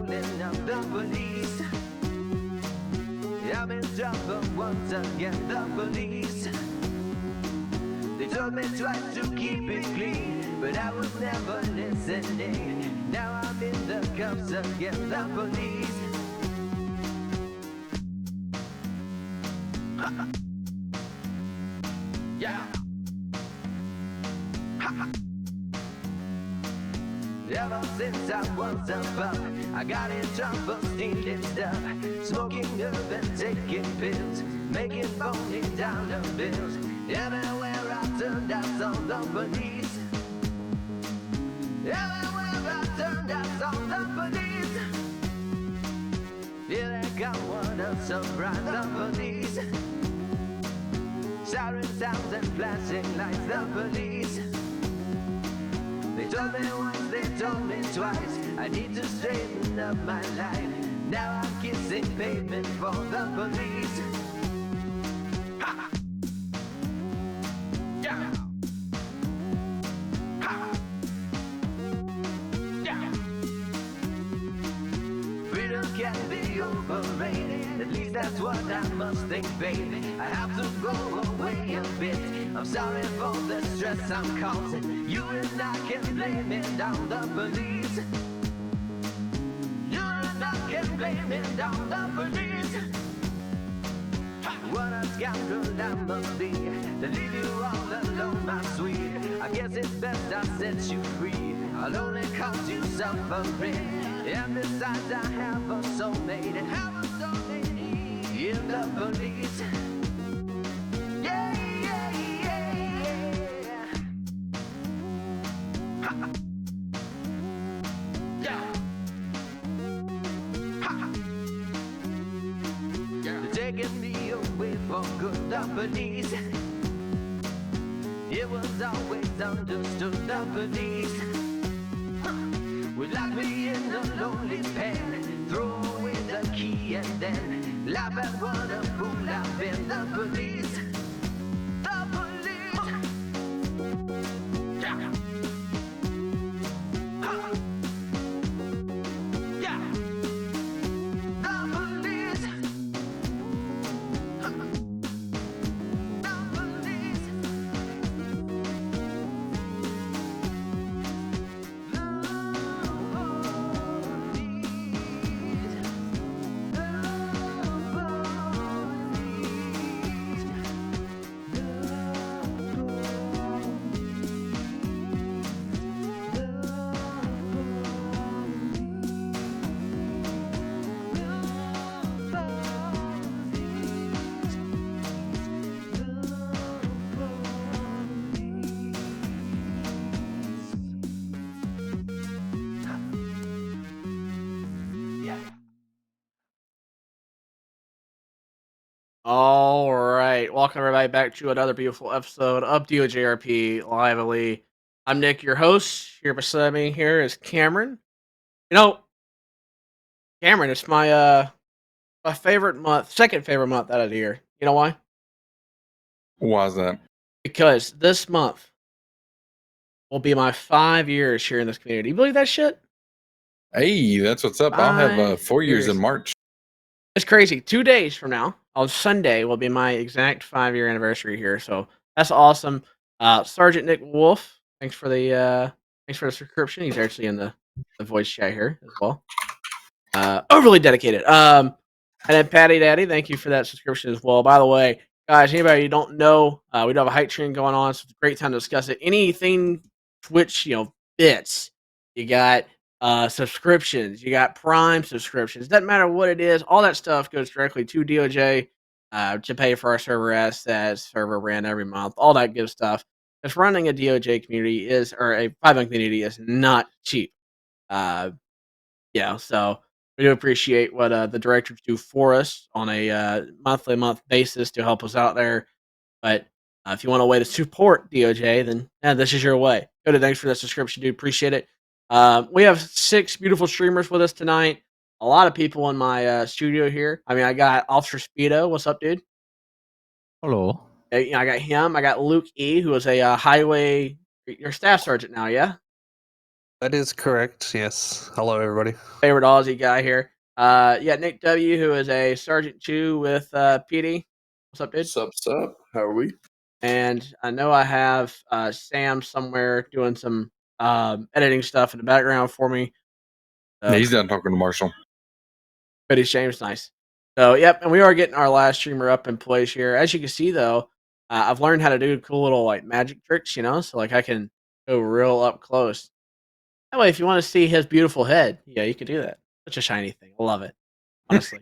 calling up the police. I'm in trouble once again, the police. They told me twice to keep it clean, but I was never listening. Now I'm in the cuffs again, the police. Yeah. Ever since I was a pup, I got in trouble stealing stuff, smoking herb and taking pills, making phony dollar bills. Everywhere I turned, I saw the police. Everywhere I turned, I saw the police. Here they come, what a surprise, the police. Siren sounds and flashing lights, the police. They told me once, they told me twice, I need to straighten up my life. Now I'm kissing pavement for the police. Ha! Yeah! Ha! Yeah! Freedom can be overrated, at least that's what I must think, baby. I have to go away a bit. I'm sorry for the stress I'm causing. You and I can blame it on the police. You and I can blame it on the police. What a scoundrel I must be to leave you all alone, my sweet. I guess it's best I set you free. I'll only cause you suffering. And besides, I have a soulmate. In the police. Yeah, yeah, yeah, yeah. Ha. Yeah. Ha. Yeah. They're taking me away for good, the police. It was always understood, the police. Would lock me in a lonely pen, throw away the key and then laugh at what a fool I've been. The police, the police. Yeah. Huh. Yeah. The police. Huh. The police. All right, welcome everybody back to another beautiful episode of DoJRP LiveLE. I'm Nick, your host. Here beside me here is Cameron. You know, Cameron, it's my favorite month, second favorite month out of the year. You know why? Why is that? Because this month will be my 5 years here in this community. You believe that shit? Hey, that's what's up. I'll have 5 4 years years. in March. It's crazy. 2 days from now, on Sunday, will be my exact 5-year anniversary here. So that's awesome. Sergeant Nick Wolf, thanks for the subscription. He's actually in the voice chat here as well. Overly dedicated. And then Patty Daddy, thank you for that subscription as well. By the way, guys, anybody you don't know, we do have a hype train going on, so it's a great time to discuss it. Anything Twitch, bits. You got subscriptions, you got Prime subscriptions. Doesn't matter what it is, all that stuff goes directly to DOJ to pay for our server assets, server rent every month, all that good stuff. Because running a DOJ community or a 5 community is not cheap. So we do appreciate what the directors do for us on a month basis to help us out there. But if you want a way to support DOJ, then this is your way. Go to thanks for that subscription, dude. Appreciate it. We have 6 beautiful streamers with us tonight. A lot of people in my studio here. I mean, I got Officer Speedo. What's up, dude? Hello. I got him. I got Luke E, who is a highway. Your staff sergeant now, yeah? That is correct. Yes. Hello, everybody. Favorite Aussie guy here. You got Nick W, who is a Sergeant Chew with PD. What's up, dude? Sup? How are we? And I know I have Sam somewhere doing some editing stuff in the background for me. Yeah, he's done talking to Marshall. Betty James, nice. So, yep, and we are getting our last streamer up in place here. As you can see, though, I've learned how to do cool little like magic tricks, you know, so like I can go real up close. That way, if you want to see his beautiful head, yeah, you can do that. Such a shiny thing. I love it, honestly.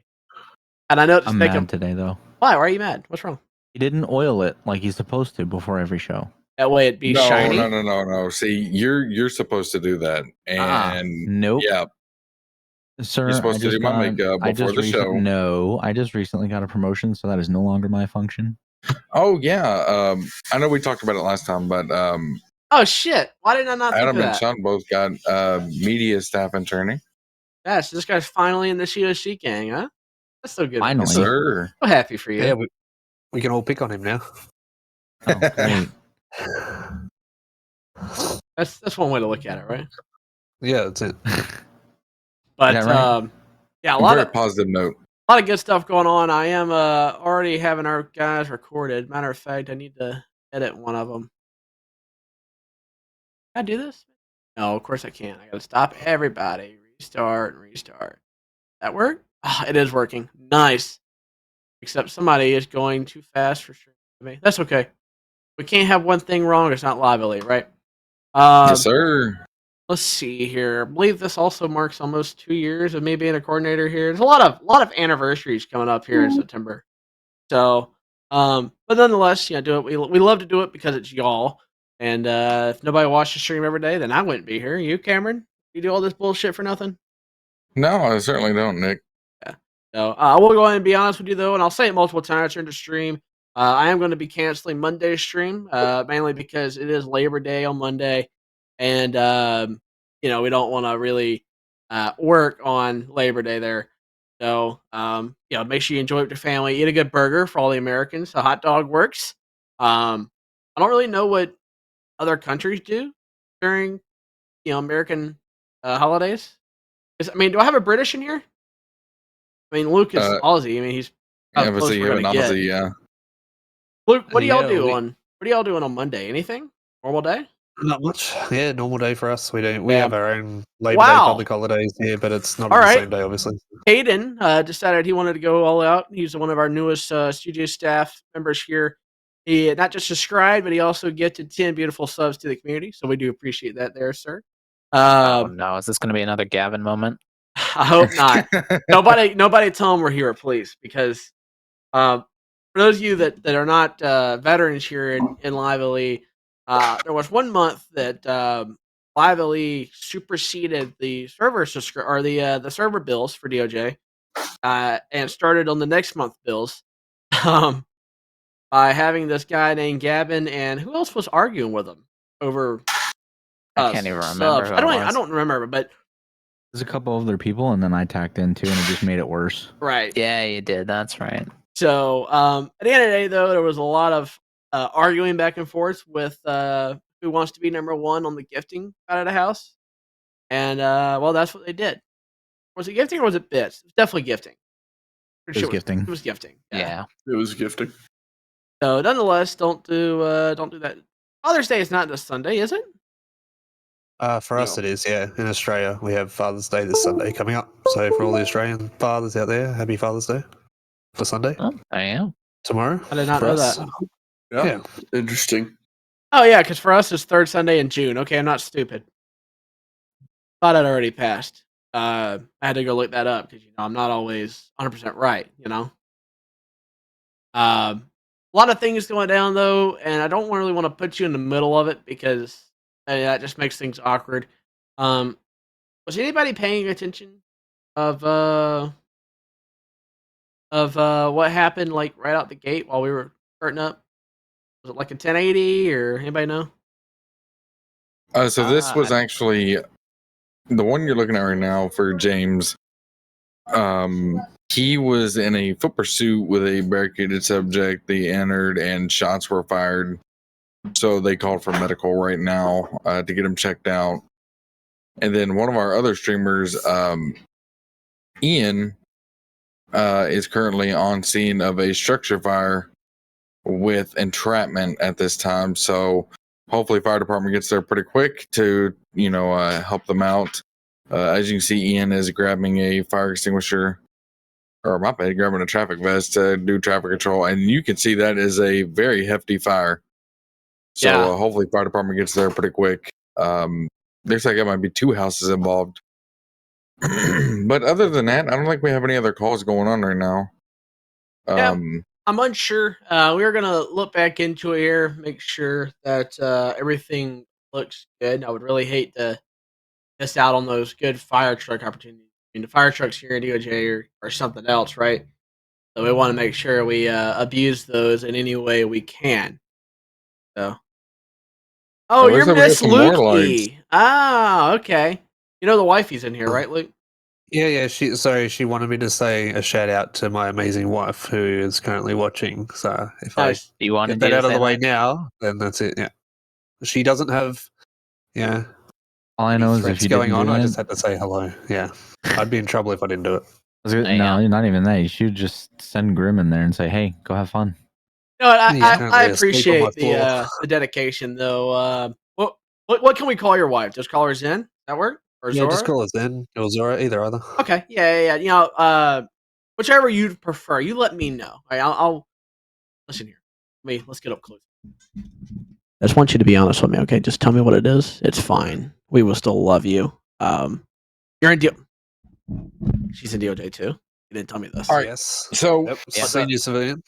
And I know I'm mad today, though. Why? Why are you mad? What's wrong? He didn't oil it like he's supposed to before every show. That way it'd be shiny. No. See, you're supposed to do that, and nope. Yeah, Sir, you're supposed to do my makeup before the show. No, I just recently got a promotion, so that is no longer my function. Oh yeah, I know we talked about it last time, but oh shit! Why did I not think of Adam and that? Sean both got media staff attorney. Yes, this guy's finally in the COC gang, huh? That's so good. Finally, Yes, sir. So happy for you. Yeah, we can all pick on him now. Oh, great. That's one way to look at it, right? Yeah, that's it. But Yeah, right. yeah, a Very positive note. lot of good stuff going on. I am already having our guys recorded. Matter of fact, I need to edit one of them. Can I do this? No, of course I can't. I gotta stop everybody. Restart. That work? Oh, it is working. Nice. Except somebody is going too fast for streaming to me. That's okay. We can't have one thing wrong. It's not LiveLE, right? Yes, sir. Let's see here. I believe this also marks almost 2 years of me being a coordinator here. There's a lot of anniversaries coming up here in September. So, but nonetheless, yeah, do it. We love to do it because it's y'all. And if nobody watched the stream every day, then I wouldn't be here. You, Cameron, you do all this bullshit for nothing? No, I certainly don't, Nick. Yeah. So I will go ahead and be honest with you though, and I'll say it multiple times during the stream. I am going to be canceling Monday's stream, mainly because it is Labor Day on Monday, and we don't want to really work on Labor Day there. So make sure you enjoy it with your family. Eat a good burger for all the Americans. A hot dog works. I don't really know what other countries do during American holidays. Do I have a British in here? I mean, Luke is Aussie. I mean, he's obviously you have an Aussie, yeah. Luke, what do y'all do on? What are y'all doing on Monday? Anything? Normal day? Not much. Yeah, normal day for us. We Yeah. have our own Labor Day public holidays here, but it's not on the same day, obviously. Hayden decided he wanted to go all out. He's one of our newest studio staff members here. He not just subscribed, but he also gifted 10 beautiful subs to the community. So we do appreciate that there, sir. Oh no, is this going to be another Gavin moment? I hope not. Nobody tell him we're here, please, because for those of you that are not veterans here in LiveLE, there was 1 month that LiveLE superseded the server the server bills for DOJ, and started on the next month bills by having this guy named Gavin, and who else was arguing with him over? I can't even remember. Subs. I don't remember, but there's a couple other people, and then I tacked in too, and it just made it worse. Right. Yeah, you did. That's right. So at the end of the day, though, there was a lot of arguing back and forth with who wants to be number one on the gifting side of the house, and that's what they did. Was it gifting or was it bits? It was definitely gifting. It was gifting. It was gifting. Yeah. It was gifting. So nonetheless, don't do that. Father's Day is not this Sunday, is it? For us, it is, yeah. In Australia, we have Father's Day this Sunday coming up. So for all the Australian fathers out there, happy Father's Day for Sunday. Oh, I am. Tomorrow. I did not know that. Yeah. Interesting. Oh, yeah, because for us, it's third Sunday in June. Okay, I'm not stupid. Thought I'd already passed. I had to go look that up because, I'm not always 100% right, A lot of things going down, though, and I don't really want to put you in the middle of it because that just makes things awkward. Was anybody paying attention of what happened, like, right out the gate while we were starting up? Was it like a 1080, or anybody know? So this was actually the one you're looking at right now for James. He was in a foot pursuit with a barricaded subject. They entered and shots were fired. So they called for medical right now to get him checked out. And then one of our other streamers, Ian, is currently on scene of a structure fire with entrapment at this time. So hopefully fire department gets there pretty quick to, help them out. As you can see, Ian is grabbing a fire extinguisher, or my bad, grabbing a traffic vest to do traffic control. And you can see that is a very hefty fire. So hopefully fire department gets there pretty quick. Looks like it might be 2 houses involved. But other than that, I don't think we have any other calls going on right now. I'm unsure. We are gonna look back into it here, make sure that everything looks good. I would really hate to miss out on those good fire truck opportunities. I mean, the fire trucks here in DOJ are something else, right? So we want to make sure we abuse those in any way we can. So, you're Miss Lukey. Ah, okay. You know the wifey's in here, right, Luke? Yeah. She wanted me to say a shout out to my amazing wife who is currently watching. So if Nice. You I wanted get that me to out of say the way that? now, then that's it. Yeah. She doesn't have. Yeah. All I know is if threats you going didn't on, do I that, just had to say hello. Yeah. I'd be in trouble if I didn't do it. no, not even that. You should just send Grim in there and say, "Hey, go have fun." No, I appreciate asleep on my the dedication, though. What can we call your wife? Just call her Zen? That work? Or Yeah, Zora? just call her Zen or Zora, either. Okay, yeah. Whichever you prefer, you let me know. All right, I'll listen here. Let's get up close. I just want you to be honest with me, okay? Just tell me what it is. It's fine. We will still love you. You're in She's in DOJ too. You didn't tell me this. All right. Yes. So, Yep. Senior civilian.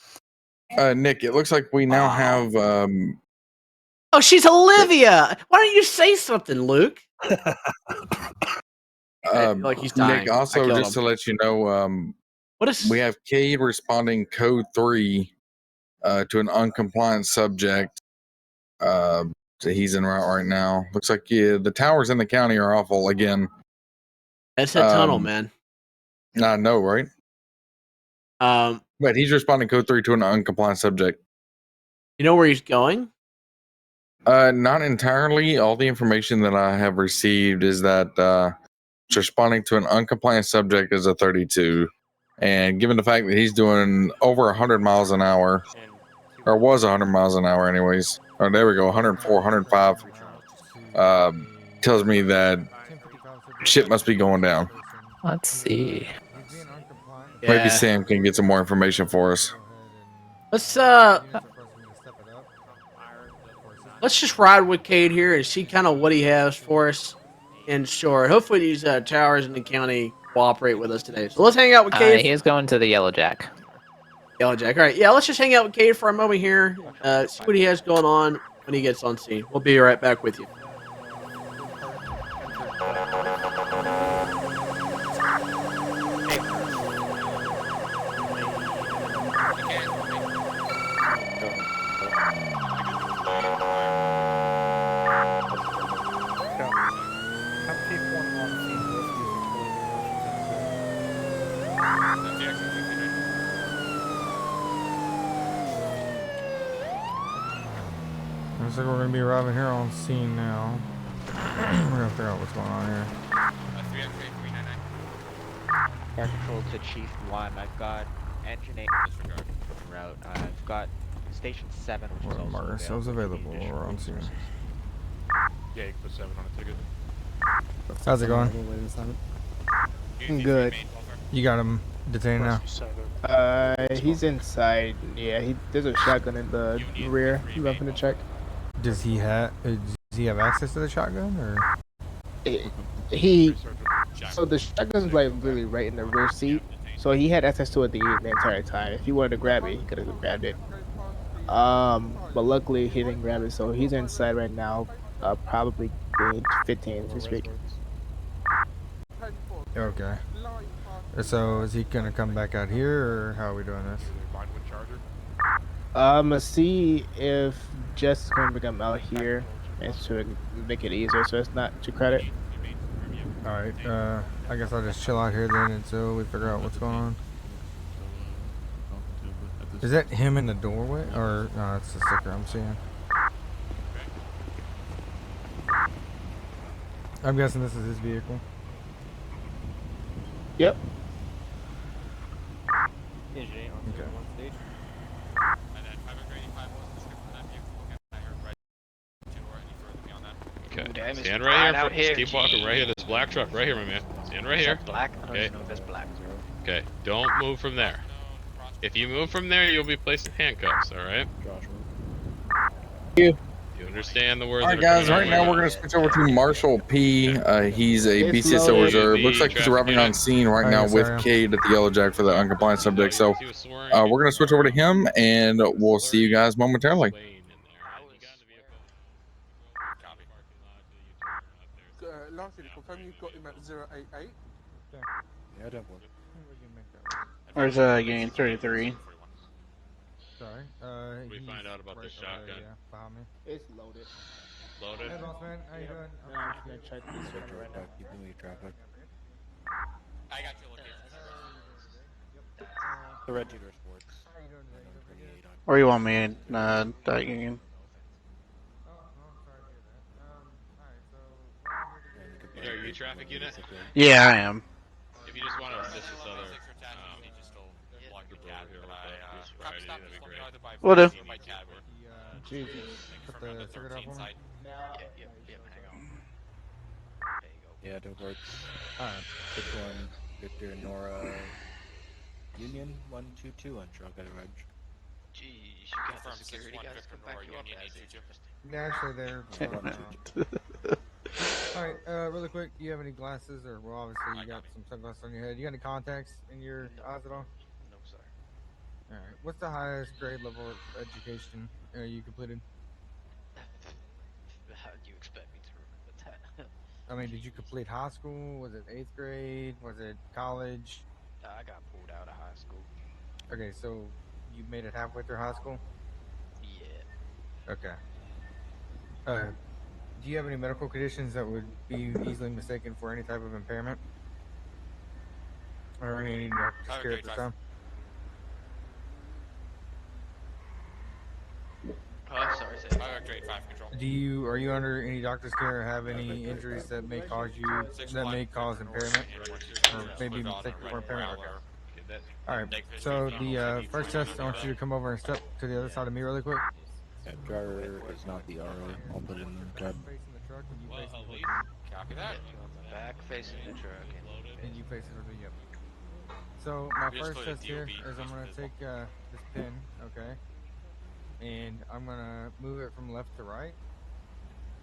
Nick, it looks like we now have. Oh, she's Olivia. Why don't you say something, Luke? Like he's dying. Nick, also just to let you know, we have Cade responding code 3 to an uncompliant subject. So he's en route right now. Looks like the towers in the county are awful again. That's that tunnel, man. I know, right? But he's responding code 3 to an uncompliant subject. You know where he's going? Not entirely. All the information that I have received is that responding to an uncompliant subject is a 32. And given the fact that he's doing over 100 miles an hour, or was 100 miles an hour anyways, or there we go, 104, 105, tells me that shit must be going down. Let's see. Maybe Sam can get some more information for us. Let's just ride with Cade here and see kind of what he has for us in store. Hopefully these towers in the county cooperate with us today. So let's hang out with Cade. He's going to the Yellow Jack. Yellow Jack. All right. Yeah, let's just hang out with Cade for a moment here. See what he has going on when he gets on scene. We'll be right back with you. Looks like we're going to be arriving here on scene now. We're going to figure out what's going on here. Air control to Chief 1. I've got engine 8 disregard route. I've got Station 7, which is also Marcus available. We're on scene. Yeah, you can put 7 on a ticket. How's it going? Good. You got him detained now? He's inside. Yeah, there's a shotgun in the rear. You want to check? Does he have access to the shotgun, or? So the shotgun's like literally right in the rear seat. So he had access to it the entire time. If he wanted to grab it, he could have grabbed it. But luckily he didn't grab it. So he's inside right now. Probably 15 this week. Okay. So is he gonna come back out here, or how are we doing this? Let's see if Jess is gonna come out here and to make it easier, so it's not too crowded. All right. I guess I'll just chill out here then until we figure out what's going on. Is that him in the doorway, or no? It's the sticker I'm seeing. I'm guessing this is his vehicle. Yep. Okay. Okay. Stand right here. Keep walking right here. This black truck right here, my man. Stand right here. Black? I don't Okay. even know if it's black. Okay. Don't move from there. If you move from there, you'll be placed in handcuffs. All right. You. You understand the words? All right, guys. Right now, we're going to switch over to Marshall P. He's a It's BCSO loaded. reserve. Looks like he's arriving on scene right now with Cade at the Yellow Jack for the uncompliant subject. So we're going to switch over to him, and we'll see you guys momentarily. Lastly, confirm you've got him at 088. Yeah, don't worry. Where's Union 33? Sorry. We find out about the shotgun. Yeah, behind me. It's loaded. Loaded. Hey, boss man, how you doing? I'm just gonna check this one right now. traffic. I got your location. The red Tudor Sports. How you doing today? Where you want me in that Union? Are you traffic unit? Yeah, I am. If you just want to assist this other, block your brother here with Friday, that'd be great. Will do. Jesus. Put the cigarette up on me? Hang on. Yeah, don't work. Alright. 6-1, Victor, Nora, Union, 122 on truck at a reg. Jeez, you got the security guys come back you up. That's interesting. Yeah, actually, they're. Alright, really quick, do you have any glasses, or, well, obviously, you got some sunglasses on your head. You got any contacts in your eyes at all? No, sir. Alright, what's the highest grade level of education you completed? How do you expect me to remember that? I mean, did you complete high school? Was it 8th grade? Was it college? I got pulled out of high school. Okay, so you made it halfway through high school? Yeah. Okay. Do you have any medical conditions that would be easily mistaken for any type of impairment? Or any doctor's care at this time? Sorry, Are you under any doctor's care or have any injuries that may cause impairment? Or maybe mistake for impairment? Okay. Alright, so the first test, I want you to come over and step to the other side of me really quick. Yeah, driver is not the RO. I'll put it in the cab. Facing the truck and you facing the Copy that. Back facing the truck. and you face it over the yep. So my first test here is I'm gonna take this pin, okay, and I'm gonna move it from left to right.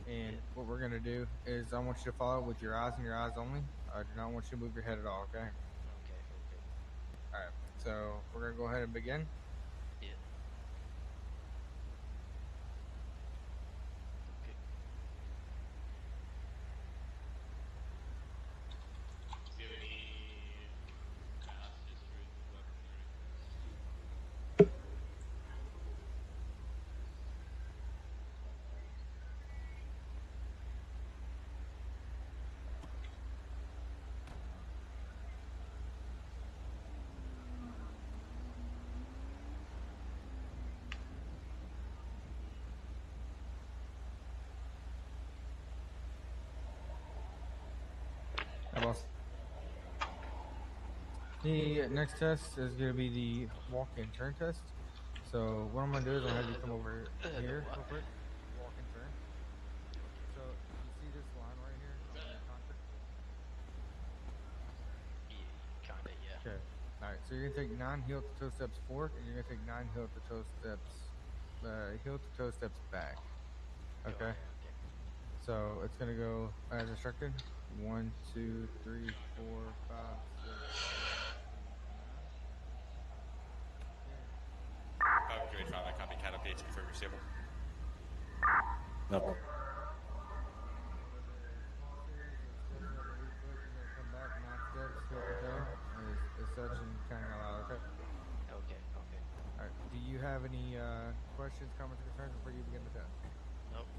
And what we're gonna do is I want you to follow it with your eyes and your eyes only. I do not want you to move your head at all, okay? Okay. All right. So we're gonna go ahead and begin. Yeah. Hi, boss. The next test is going to be the walk and turn test. So what I'm going to do is I'll have you come over here real quick. Walk and turn. So you see this line right here on your concrete? Kinda, yeah. Okay. Alright, so you're going to take 9 heel to toe steps forward, and you're going to take 9 heel to toe steps back. Okay? So it's going to go as instructed. 1, 2, 3, 4, 5, 6. I copy cat updates, confirm you're stable. No. Come back 9 steps, heel to toe, as such, and kind of loud, okay? Okay. Alright, do you have any questions, comments, or concerns before you begin the test? Nope,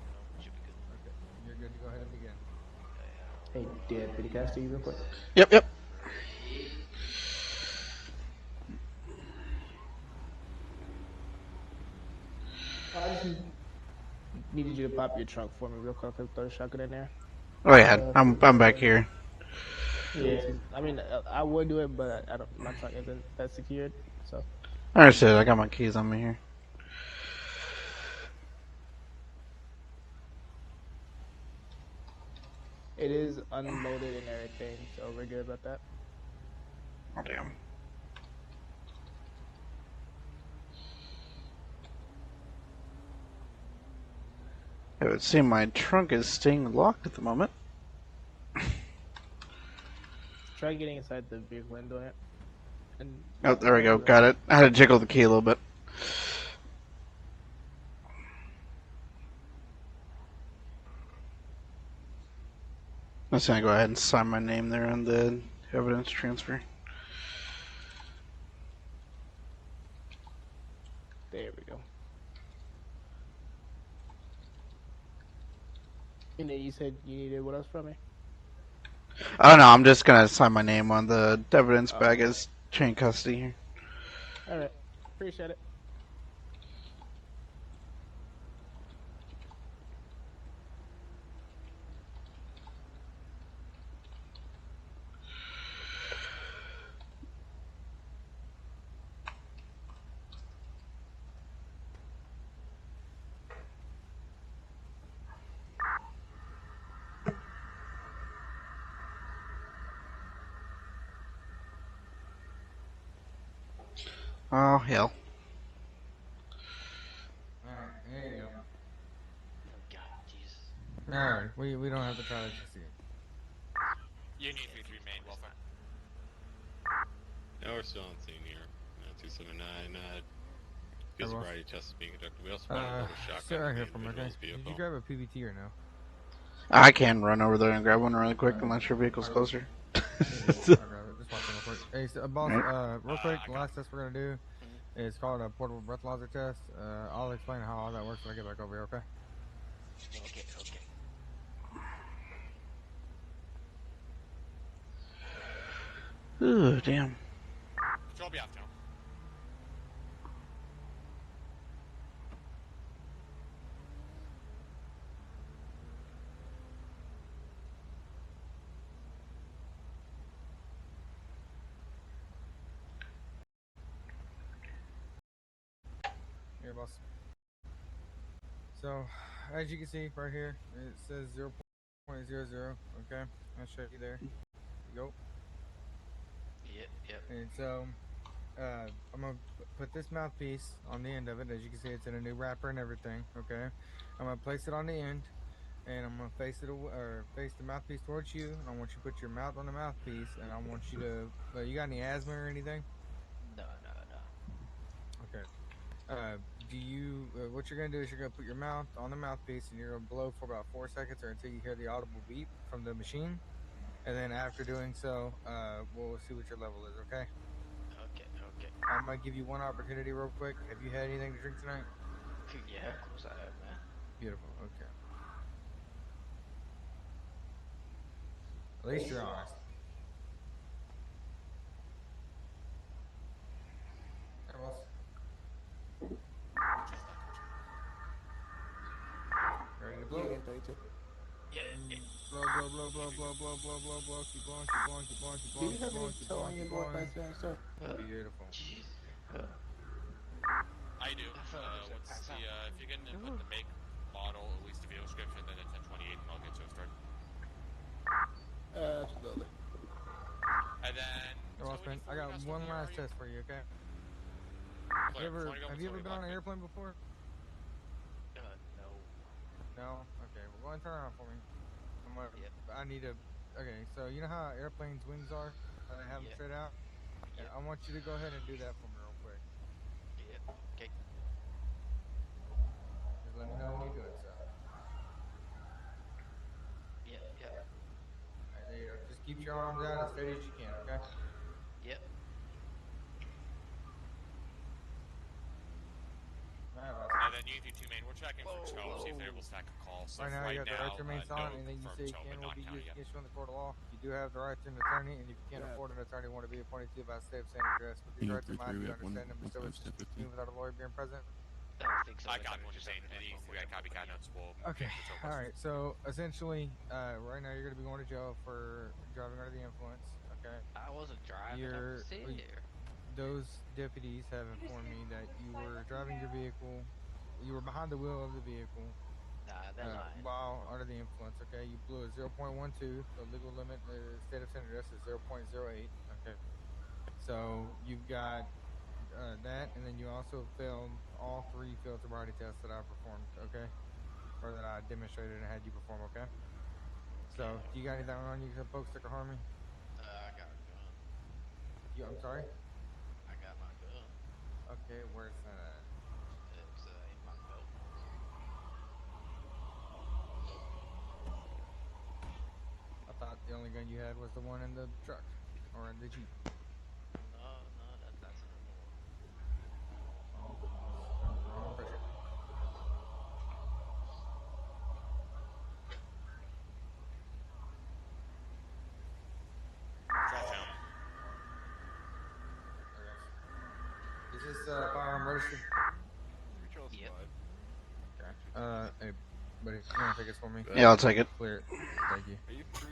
should be good. Okay, you're good to go ahead and begin. Hey, Deputy, can I see you real quick? Yep. I just needed you to pop your trunk for me real quick. I'll throw the shotgun in there. Oh yeah, I'm back here. Yeah, I mean, I would do it, but I don't. My truck isn't that secured, so. Understood. I got my keys on me here. It is unloaded and everything, so we're good about that. Oh damn. It would seem my trunk is staying locked at the moment. Try getting inside the vehicle and doing it. And Oh, there we go. Got it. I had to jiggle the key a little bit. I'm just gonna go ahead and sign my name there on the evidence transfer. There we go. And then you said you needed what else from me? Oh no, I'm just gonna sign my name on the evidence bag as chain custody here. All right, appreciate it. Oh hell. Alright, there you go. Oh god, Jesus. Alright, we don't have to try this again. Union 33 main, welfare. No, we're still on scene here. 279. Because variety tests being conducted. We also found a load of shotgun Sit right here in for the me, okay? individual's Did you vehicle. grab a PBT or no? I can run over there and grab one really quick unless your vehicle's closer. I'll grab it. Just watch it real quick. Hey, so, boss, Right. real quick, the last test we're gonna do is called a portable breathalyzer test. I'll explain how all that works when I get back over here, okay? Okay, okay. Ooh, damn. Control be off now. Here, boss. So, as you can see right here, it says 0.00, okay? I'll show you there. Go. Yep. And so, I'm gonna put this mouthpiece on the end of it. As you can see, it's in a new wrapper and everything, okay? I'm gonna place it on the end, and I'm gonna face it or face the mouthpiece towards you, and I want you to put your mouth on the mouthpiece, and I want you to, you got any asthma or anything? No. Okay. Do you, what you're gonna do is you're gonna put your mouth on the mouthpiece and you're gonna blow for about 4 seconds or until you hear the audible beep from the machine. And then after doing so, we'll see what your level is, okay? Okay. I'm gonna give you one opportunity real quick. Have you had anything to drink tonight? Yeah, of course I have, man. Beautiful, okay. At least you're honest. Hey, boss. Ready to blow? Yeah. Blow. Keep blowing. Do you have any toe on your board by chance, sir? Beautiful. Jeez. I do. What's the, if you can input the make, model, at least the vehicle description, then it's 1028, and I'll get you started. Absolutely. And then, I got one last test for you, okay? Have you ever been on an airplane before? No. No? Okay, well, go ahead and turn around for me. I need to, okay, so you know how airplanes' wings are? How they have them straight out? Yeah, I want you to go ahead and do that for me real quick. Yep. Okay. Just let me know when you're doing so. Yep. Alright, there you go. Just keep your arms out as steady as you can, okay? Yep. Alright, boss. And then you 2 main, we're checking for Tone, see if they're able to stack a call. So Right now, you got the right to remain no silent. Anything you say you confirmed can Tone, will but be not used counted yet. against you in the court of law. You do have the right to an attorney, and if you can't afford an attorney, want to be appointed to by the state of San Andreas. With these rights in mind, you understand them, but still wish to continue without a lawyer being present. I got what you're saying. Any copycat notes will. Okay. All right. So essentially, right now you're gonna be going to jail for driving under the influence. Okay. I wasn't driving. You're, I was there. those deputies have informed me that you were driving your vehicle. You were behind the wheel of the vehicle. Nah, they're lying. While under the influence. Okay. You blew a 0.12. The legal limit, state of San Andreas, is 0.08. Okay. So you've got that, and then you also failed all 3 field sobriety tests that I performed. Okay. Or that I demonstrated and had you perform, okay? So, do you got anything on you except poke, stick, or harm me? I got a gun. I'm sorry? I got my gun. Okay, where's that at? It's in my belt. I thought the only gun you had was the one in the truck or in the Jeep. No, that's another one. Oh, I was under the wrong impression. Is this firearm registered? Yep. Okay. Anybody, you want to take this for me? Yeah, I'll take it. Clear it. Thank you.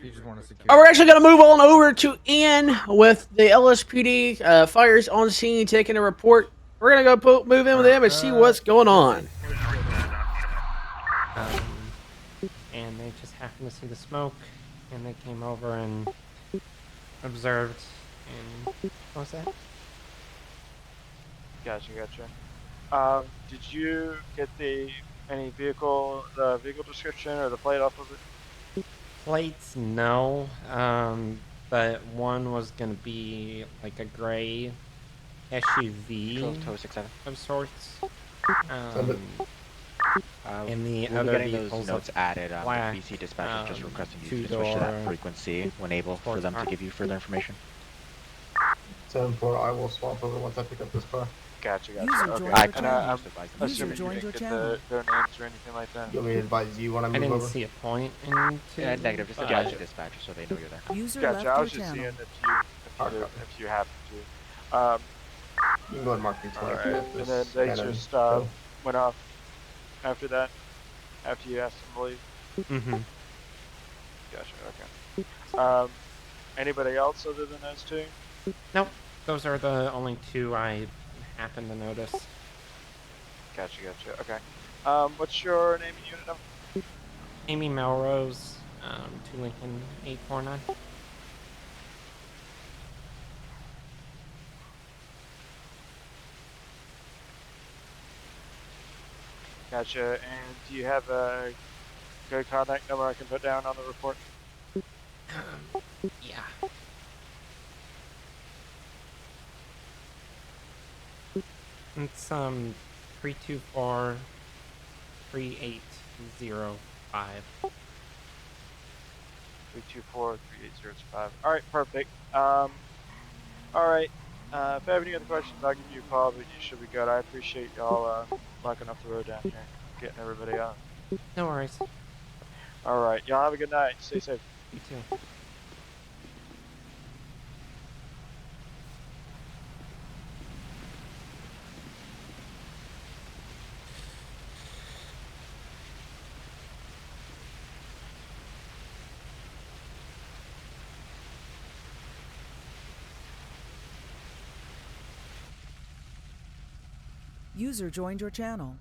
You just want to secure. We're actually going to move on over to Ian with the LSPD fires on scene, taking a report. We're going to go move in with him and see what's going on. And they just happened to see the smoke, and they came over and observed. And what was that? Gotcha. Did you get the vehicle description or the plate off of it? Plates, no. But one was gonna be like a gray SUV of sorts. And the we'll other be getting vehicles those notes added. black, BC dispatch is just requesting you to switch to two-door that frequency when able for them to give you further information. 7-4, I will swap over once I pick up this car. Gotcha. User Okay. joined And your I'm channel. assuming you User didn't joined get your channel. their names or anything like that. You want me to advise you when I move I didn't over? see a point into Yeah, negative. Just but- advise the dispatcher so they know you're there. User Gotcha. left I was your just channel. seeing if you happen to. You can go ahead and mark me 20 Alright. if And this then they cannon just go. went off after that. After you asked them to leave. Mm-hmm. Gotcha. Okay. Anybody else other than those two? Nope. Those are the only 2 I happened to notice. Gotcha. Okay. What's your name and unit number? Amy Melrose, 2 Lincoln 849. Gotcha. And do you have a good contact number I can put down on the report? Yeah. It's 324-3805. 324-3805. Alright, perfect. Alright. If I have any other questions, I'll give you a call, but you should be good. I appreciate y'all locking up the road down here, getting everybody out. No worries. Alright, y'all have a good night. Stay safe. You too. User joined your channel.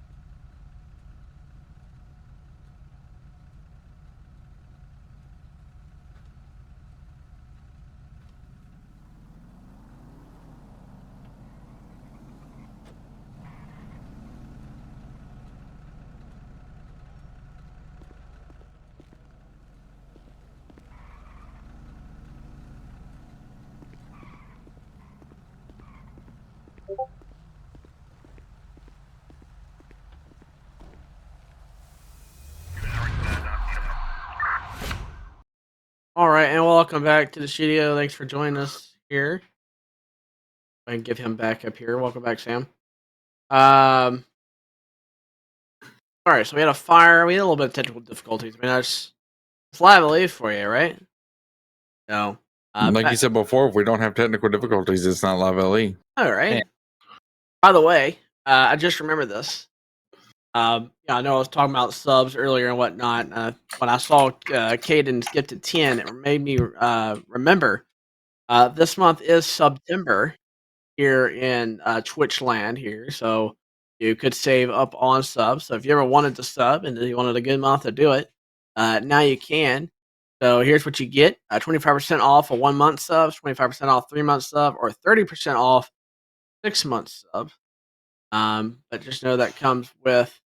All right, and welcome back to the studio. Thanks for joining us here. I can give him back up here. Welcome back, Sam. All right, so we had a fire. We had a little bit of technical difficulties. I mean, it's LiveLE for you, right? No. Like you said before, if we don't have technical difficulties, it's not LiveLE. All right. By the way, I just remembered this. Yeah, I know I was talking about subs earlier and whatnot. When I saw Caden skip to 10, it made me remember this month is September here in Twitch land here, so you could save up on subs. So if you ever wanted to sub and you wanted a good month to do it, now you can. So here's what you get: 25% off a 1 month sub, 25% off 3 month sub, or 30% off 6 month sub. But just know that comes with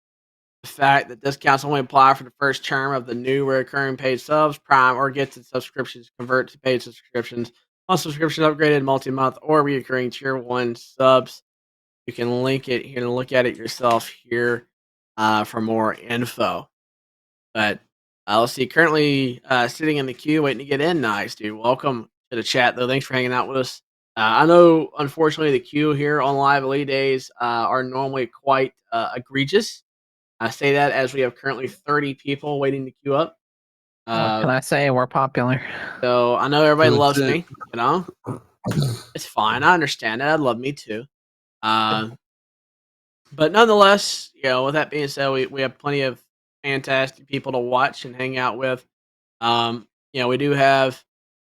the fact that discounts only apply for the first term of the new recurring paid subs, Prime, or gets its subscriptions convert to paid subscriptions. On subscriptions upgraded multi-month or recurring tier 1 subs. You can link it here and look at it yourself here for more info. But let's see, currently sitting in the queue waiting to get in. Nice, dude. Welcome to the chat, though. Thanks for hanging out with us. I know, unfortunately, the queue here on LiveLE days are normally quite egregious. I say that as we have currently 30 people waiting to queue up. What can I say? We're popular. So I know everybody That's loves it. me, you know? It's fine. I understand it. I'd love me too. But nonetheless, you know, with that being said, we have plenty of fantastic people to watch and hang out with. You know, we do have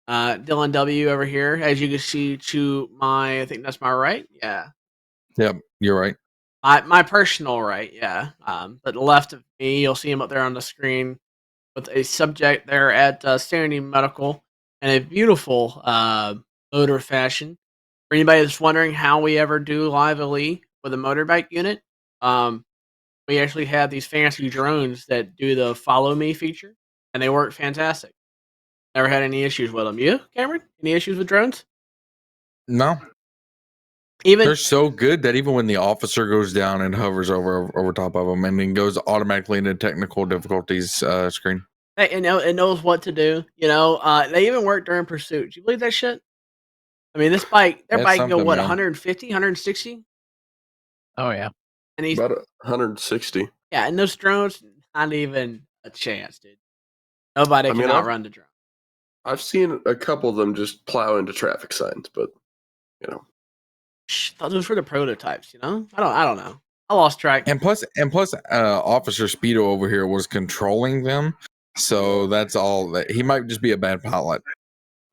Dylan W over here, as you can see to my, I think that's my right. Yeah. Yep, you're right. My personal right, yeah. But left of me, you'll see him up there on the screen with a subject there at Sanity Medical and a beautiful motor fashion. For anybody that's wondering how we ever do LiveLE with a motorbike unit, we actually have these fancy drones that do the follow me feature, and they work fantastic. Never had any issues with them. You, Cameron? Any issues with drones? No. They're so good that even when the officer goes down and hovers over top of them, and then goes automatically into technical difficulties screen. Hey, it knows what to do. You know, they even work during pursuit. Do you believe that shit? I mean, their bike can go what, 150, 160? Oh yeah, and he's about 160. Yeah, and those drones, not even a chance, dude. Nobody can outrun the drone. I've seen a couple of them just plow into traffic signs, but you know. Those were the prototypes, you know. I don't know. I lost track. And plus, Officer Speedo over here was controlling them, so that's all. That he might just be a bad pilot.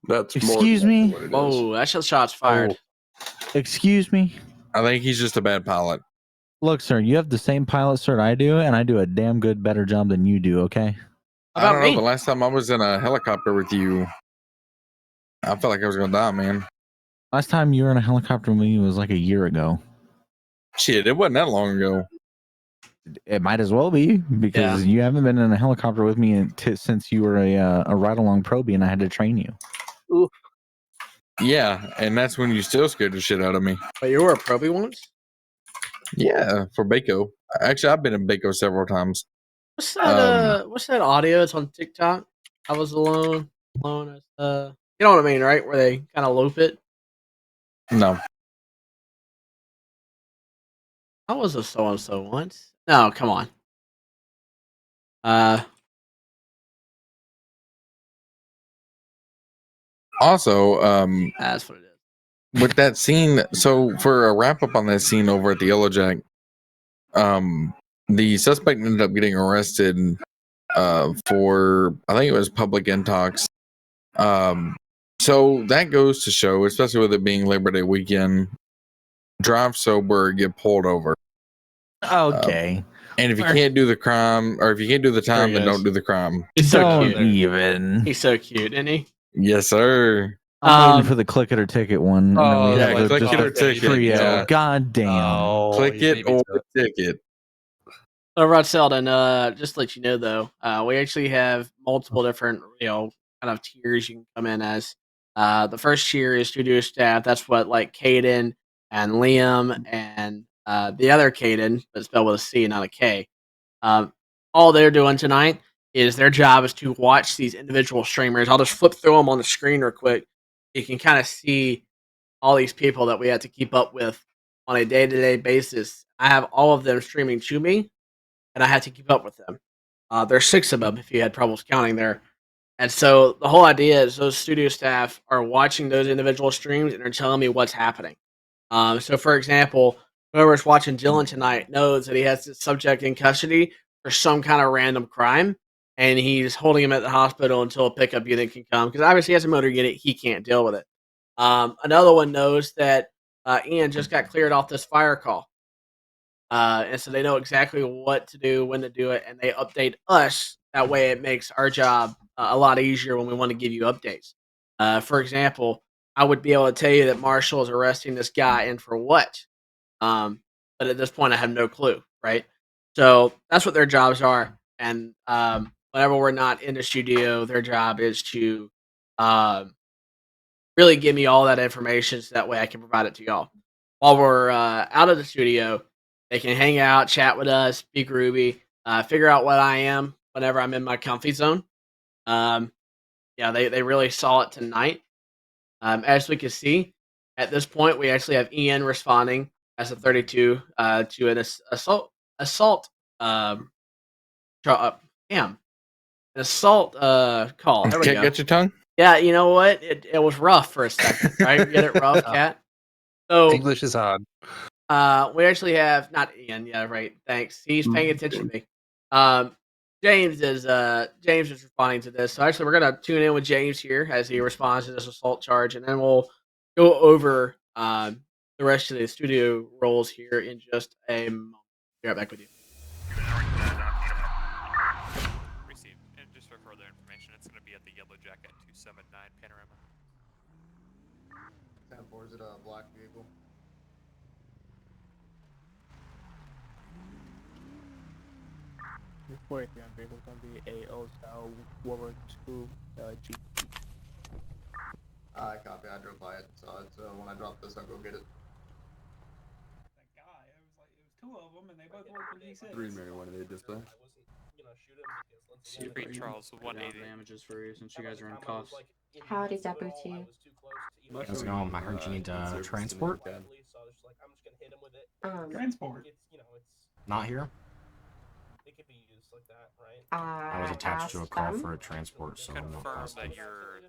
That's Excuse me. Oh, that's just shots fired. Excuse me. I think he's just a bad pilot. Look, sir, you have the same pilot cert I do, and I do a damn good better job than you do. Okay. I don't know. The last time I was in a helicopter with you, I felt like I was gonna die, man. Last time you were in a helicopter with me was like a year ago. Shit, it wasn't that long ago. It might as well be because you haven't been in a helicopter with me since you were a ride-along probie, and I had to train you. Ooh. Yeah, and that's when you still scared the shit out of me. But you were a probie once? Yeah, for Baco. Actually, I've been in Baco several times. What's that? What's that audio? It's on TikTok. I was alone. You know what I mean, right? Where they kind of loop it. No. I was a so and so once. No, come on. Also, that's what it is. With that scene, so for a wrap up on that scene over at the Yellow Jack, the suspect ended up getting arrested for, I think it was public intox. So that goes to show, especially with it being Labor Day weekend, drive sober, get pulled over. Okay. And if you can't do the crime, or if you can't do the time, then don't do the crime. He's so cute. Even. He's so cute, isn't he? Yes, sir. I'm waiting for the click it or ticket one. Oh, yeah, click it or ticket. Trio. Yeah. God damn. Click it or ticket. So, Rod Selden, just to let you know, though, we actually have multiple different, kind of tiers you can come in as. The first tier is studio staff. That's what, like, Caden and Liam and the other Caden, but spelled with a C, not a K. All they're doing tonight is their job is to watch these individual streamers. I'll just flip through them on the screen real quick. You can kind of see all these people that we have to keep up with on a day-to-day basis. I have all of them streaming to me, and I have to keep up with them. There's 6 of them if you had troubles counting there. And so the whole idea is those studio staff are watching those individual streams and are telling me what's happening. So, for example, whoever's watching Dylan tonight knows that he has this subject in custody for some kind of random crime, and he's holding him at the hospital until a pickup unit can come, because obviously he has a motor unit, he can't deal with it. Another one knows that Ian just got cleared off this fire call. And so they know exactly what to do, when to do it, and they update us. That way it makes our job a lot easier when we want to give you updates. For example, I would be able to tell you that Marshall is arresting this guy and for what. But at this point, I have no clue, right? So that's what their jobs are. And whenever we're not in the studio, their job is to really give me all that information so that way I can provide it to y'all. While we're out of the studio, they can hang out, chat with us, speak Ruby, figure out what I am whenever I'm in my comfy zone. Yeah, they really saw it tonight. As we can see, at this point, we actually have Ian responding as a 32 to an assault an assault call. There we Can't go. get your tongue? Yeah, you know what? It was rough for a second, right? Get it rough, Cat? So English is hard. we actually have not Ian, yeah, right. Thanks. He's paying attention to me. James is responding to this. So actually we're gonna tune in with James here as he responds to this assault charge, and then we'll go over the rest of the studio roles here in just a moment. Be right back with you. Received. And just for further information, it's going to be at the Yellow Jacket 279 Panorama. 10-4, is it a black vehicle? Before it's gonna be a style World War II Jeep. I copy. I drove by it, so it's, when I drop this, I'll go get it. Two of them, and they both worked with D6. Green marijuana they display. Street Charles 180. Damages for you since you guys are in cuffs. Howdy, Deputy. How's it going? I heard you need transport. Transport. Not here. It could be used like that, right? I was attached to a call for a transport, so I'm not Confirm positive. that you're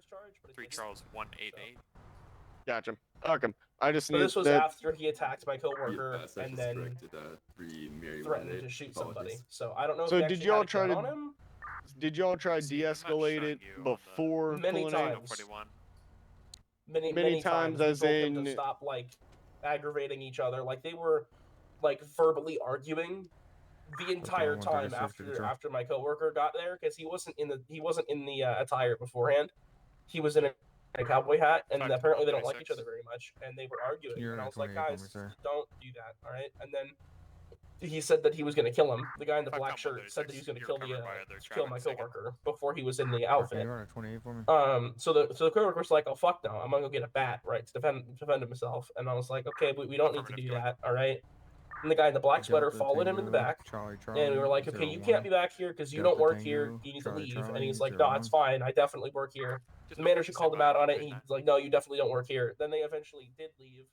3 Charles 188. Gotcha. Okay. I just So need this was that. after he attacked my coworker and then threatened to shoot somebody. So I don't know. So if he did actually y'all had a try gun on to? him. Did y'all try to de-escalate it before Many pulling in? times. Many times, as we told them in. to stop like aggravating each other. Like they were like verbally arguing the entire time after my coworker got there, because he wasn't in the attire beforehand. He was in a cowboy hat, and apparently they don't like each other very much, and they were arguing. And I was like, guys, don't do that, all right? And then he said that he was going to kill him. The guy in the black shirt said that he was going to kill my coworker before he was in the outfit. So the coworker was like, oh fuck no, I'm gonna go get a bat, right, to defend himself. And I was like, okay, we don't need to do that, all right? And the guy in the black sweater followed him in the back, and we were like, okay, you can't be back here because you don't work here. You need to leave. And he's like, no, it's fine. I definitely work here. The manager called him out on it. And he's like, no, you definitely don't work here. Then they eventually did leave.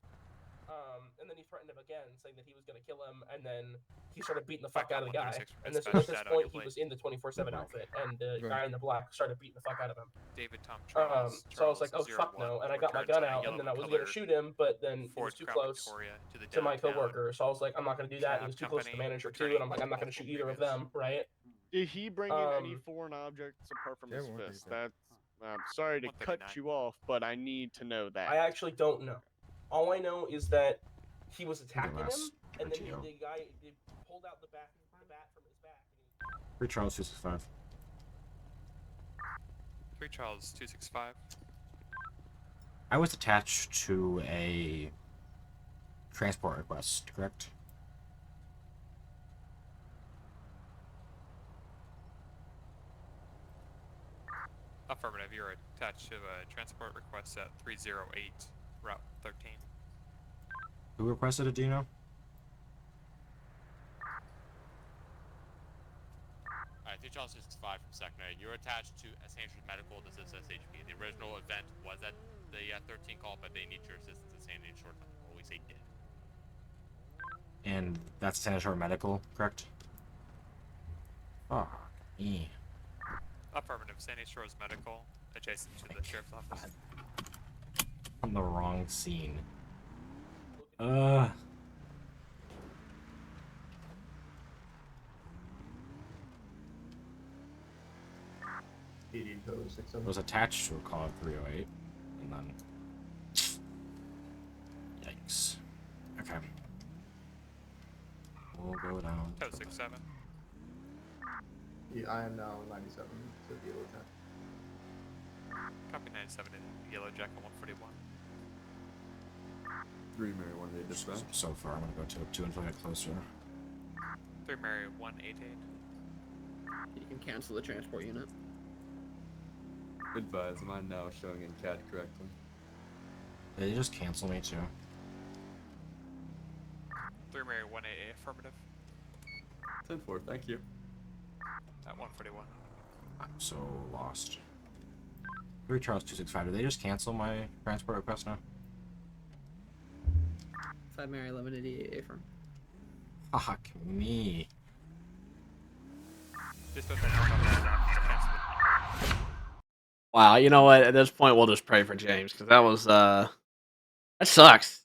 And then he threatened him again, saying that he was going to kill him. And then he started beating the fuck out of the guy. And at this point, he was in the 24/7 outfit, and the guy in the black started beating the fuck out of him. David Tom Charles. So I was like, oh fuck no, and I got my gun out, and then I was going to shoot him, but then he was too close to my coworker. So I was like, I'm not going to do that. He was too close to the manager too, and I'm like, I'm not going to shoot either of them, right? Did he bring in any foreign objects apart from his fist? That's. I'm sorry to cut you off, but I need to know that. I actually don't know. All I know is that he was attacking him, and then the guy pulled out the bat from his back. 3 Charles 265. 3 Charles 265. I was attached to a transport request, correct? Affirmative. You're attached to a transport request at 308 Route 13. Who requested it, do you know? Alright, 3 Charles 265 from secondary. You're attached to St. Andrews Medical. This is SHP. The original event was at the 13 call, but they need your assistance at St. Andrews Short Term. Always say did. And that's Santa Shore Medical, correct? Oh, yeah. Affirmative. Sandy Shores Medical, adjacent to the sheriff's office. On the wrong scene. PD code It 67. was attached to a call of 308, and then yikes. Okay. We'll go down. 067. Yeah, I am now 97 to the yellow jack. Copy 97 in yellow jack on 141. 3 Mary 188 dispatch. So far, I'm gonna go to 2 until I get closer. 3 Mary 188. You can cancel the transport unit. Advise, mine now showing in CAD correctly. Did they just cancel me too? 3 Mary 188 affirmative. 10-4, thank you. At 141. I'm so lost. 3 Charles 265. Did they just cancel my transport request now? 5 Mary 1188 affirm. Fuck me. Wow, you know what? At this point, we'll just pray for James because that was that sucks.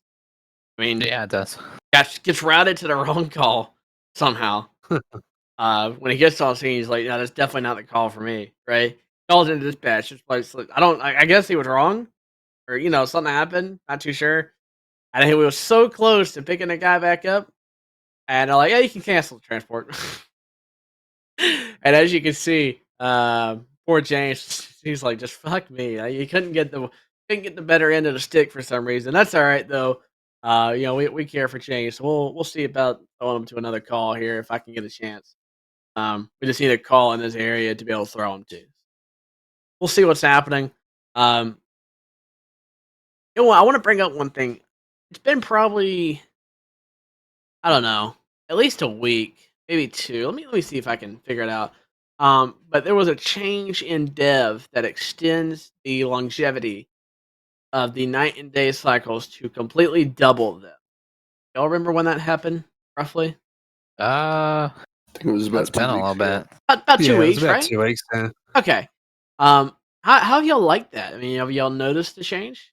I mean, yeah, it does. Gets routed to the wrong call somehow. When he gets on scene, he's like, "No, that's definitely not the call for me." Right? Calls into dispatch. Just like, I guess he was wrong, or something happened. Not too sure. And he was so close to picking the guy back up, and they're like, "Yeah, you can cancel the transport." And as you can see, poor James, he's like, just fuck me. You couldn't get the better end of the stick for some reason. That's all right though. We care for James. So we'll see about throwing him to another call here if I can get a chance. We just need a call in this area to be able to throw him to. We'll see what's happening. I want to bring up one thing. It's been probably, I don't know, at least a week, maybe 2. Let me see if I can figure it out. But there was a change in dev that extends the longevity of the night and day cycles to completely double them. Y'all remember when that happened, roughly? I think it was about That's been a little bit. About 2 weeks, it was about right? 2 weeks. Yeah. Okay. How have y'all liked that? I mean, have y'all noticed the change?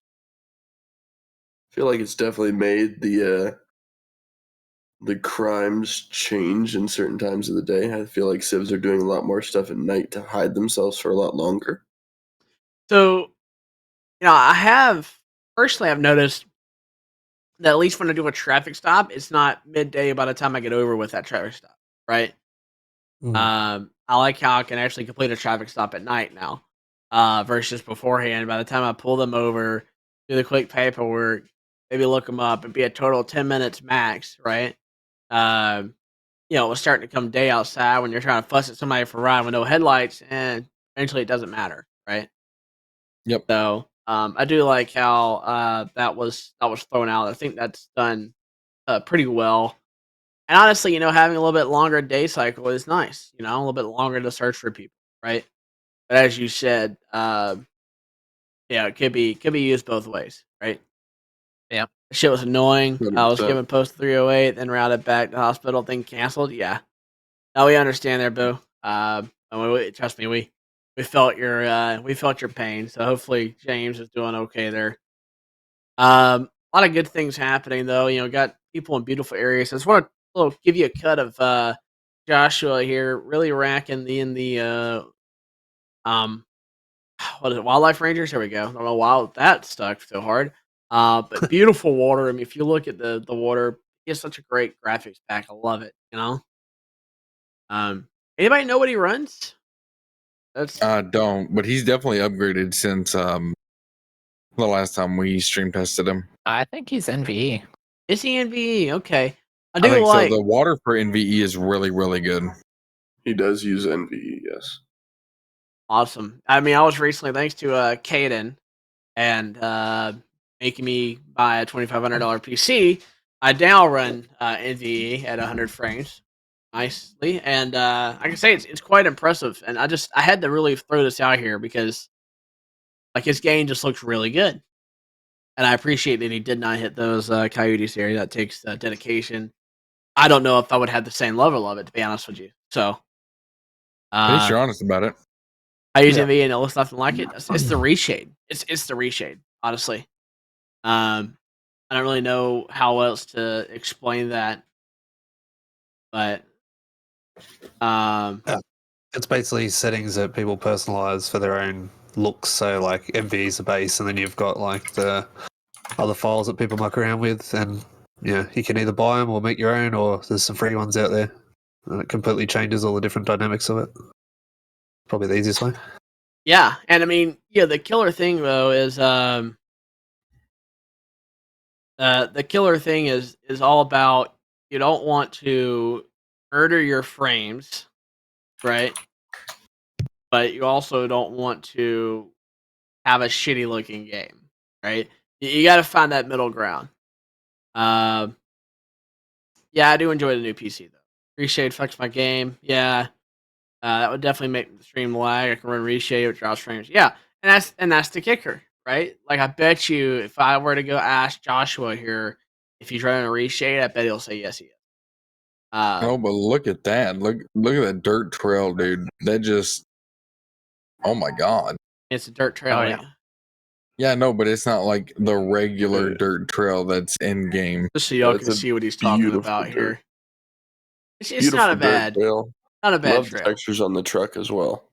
I feel like it's definitely made the crimes change in certain times of the day. I feel like civs are doing a lot more stuff at night to hide themselves for a lot longer. So, I've noticed that at least when I do a traffic stop, it's not midday by the time I get over with that traffic stop, right? I like how I can actually complete a traffic stop at night now, versus beforehand. By the time I pull them over, do the quick paperwork, maybe look them up, it'd be a total of 10 minutes max, right? It was starting to come day outside when you're trying to fuss at somebody for a ride with no headlights, and eventually it doesn't matter, right? Yep. So I do like how that was thrown out. I think that's done pretty well. And honestly, having a little bit longer day cycle is nice. A little bit longer to search for people, right? But as you said, it could be used both ways, right? Yeah. Shit was annoying. I was 100%. given post 308, then routed back to hospital, then canceled. Yeah. No, we understand there, Boo. Trust me, we felt your pain. So hopefully James is doing okay there. A lot of good things happening though. Got people in beautiful areas. I just want to give you a cut of Joshua here, really racking in the what is it, Wildlife Rangers? Here we go. I don't know why that stuck so hard. But beautiful water. I mean, if you look at the water, it's such a great graphics pack. I love it. Anybody know what he runs? I don't, but he's definitely upgraded since the last time we stream tested him. I think he's NVE. Is he NVE? Okay. I think so. The water for NVE is really, really good. He does use NVE, yes. Awesome. I mean, I was recently, thanks to Caden and making me buy a $2,500 PC, I now run NVE at 100 frames nicely, and I can say it's quite impressive. And I had to really throw this out here because his game just looks really good, and I appreciate that he did not hit those coyotes here. That takes dedication. I don't know if I would have the same level of it, to be honest with you. So, at least you're honest about it. I use NVE and it looks nothing like it. It's the reshade. It's the reshade, honestly. I don't really know how else to explain that, but It's basically settings that people personalize for their own looks. So like MV is the base, and then you've got like the other files that people muck around with, and yeah, you can either buy them or make your own, or there's some free ones out there. And it completely changes all the different dynamics of it. Probably the easiest way. Yeah, and I mean, yeah, the killer thing though is the killer thing is all about you don't want to murder your frames, right? But you also don't want to have a shitty looking game, right? You got to find that middle ground. Yeah, I do enjoy the new PC though. Reshade affects my game. Yeah, that would definitely make the stream lag. I can run Reshade with drops frames. Yeah, and that's the kicker, right? Like I bet you, if I were to go ask Joshua here if he's running a Reshade, I bet he'll say yes, he is. Oh, but look at that! Look at that dirt trail, dude. That just, oh my god! It's a dirt trail. Oh, yeah. Yeah, no, but it's not like the regular dirt trail that's in game. Just so y'all can see what he's talking about here. It's not a bad, trail. not a bad Love trail. the textures on the truck as well.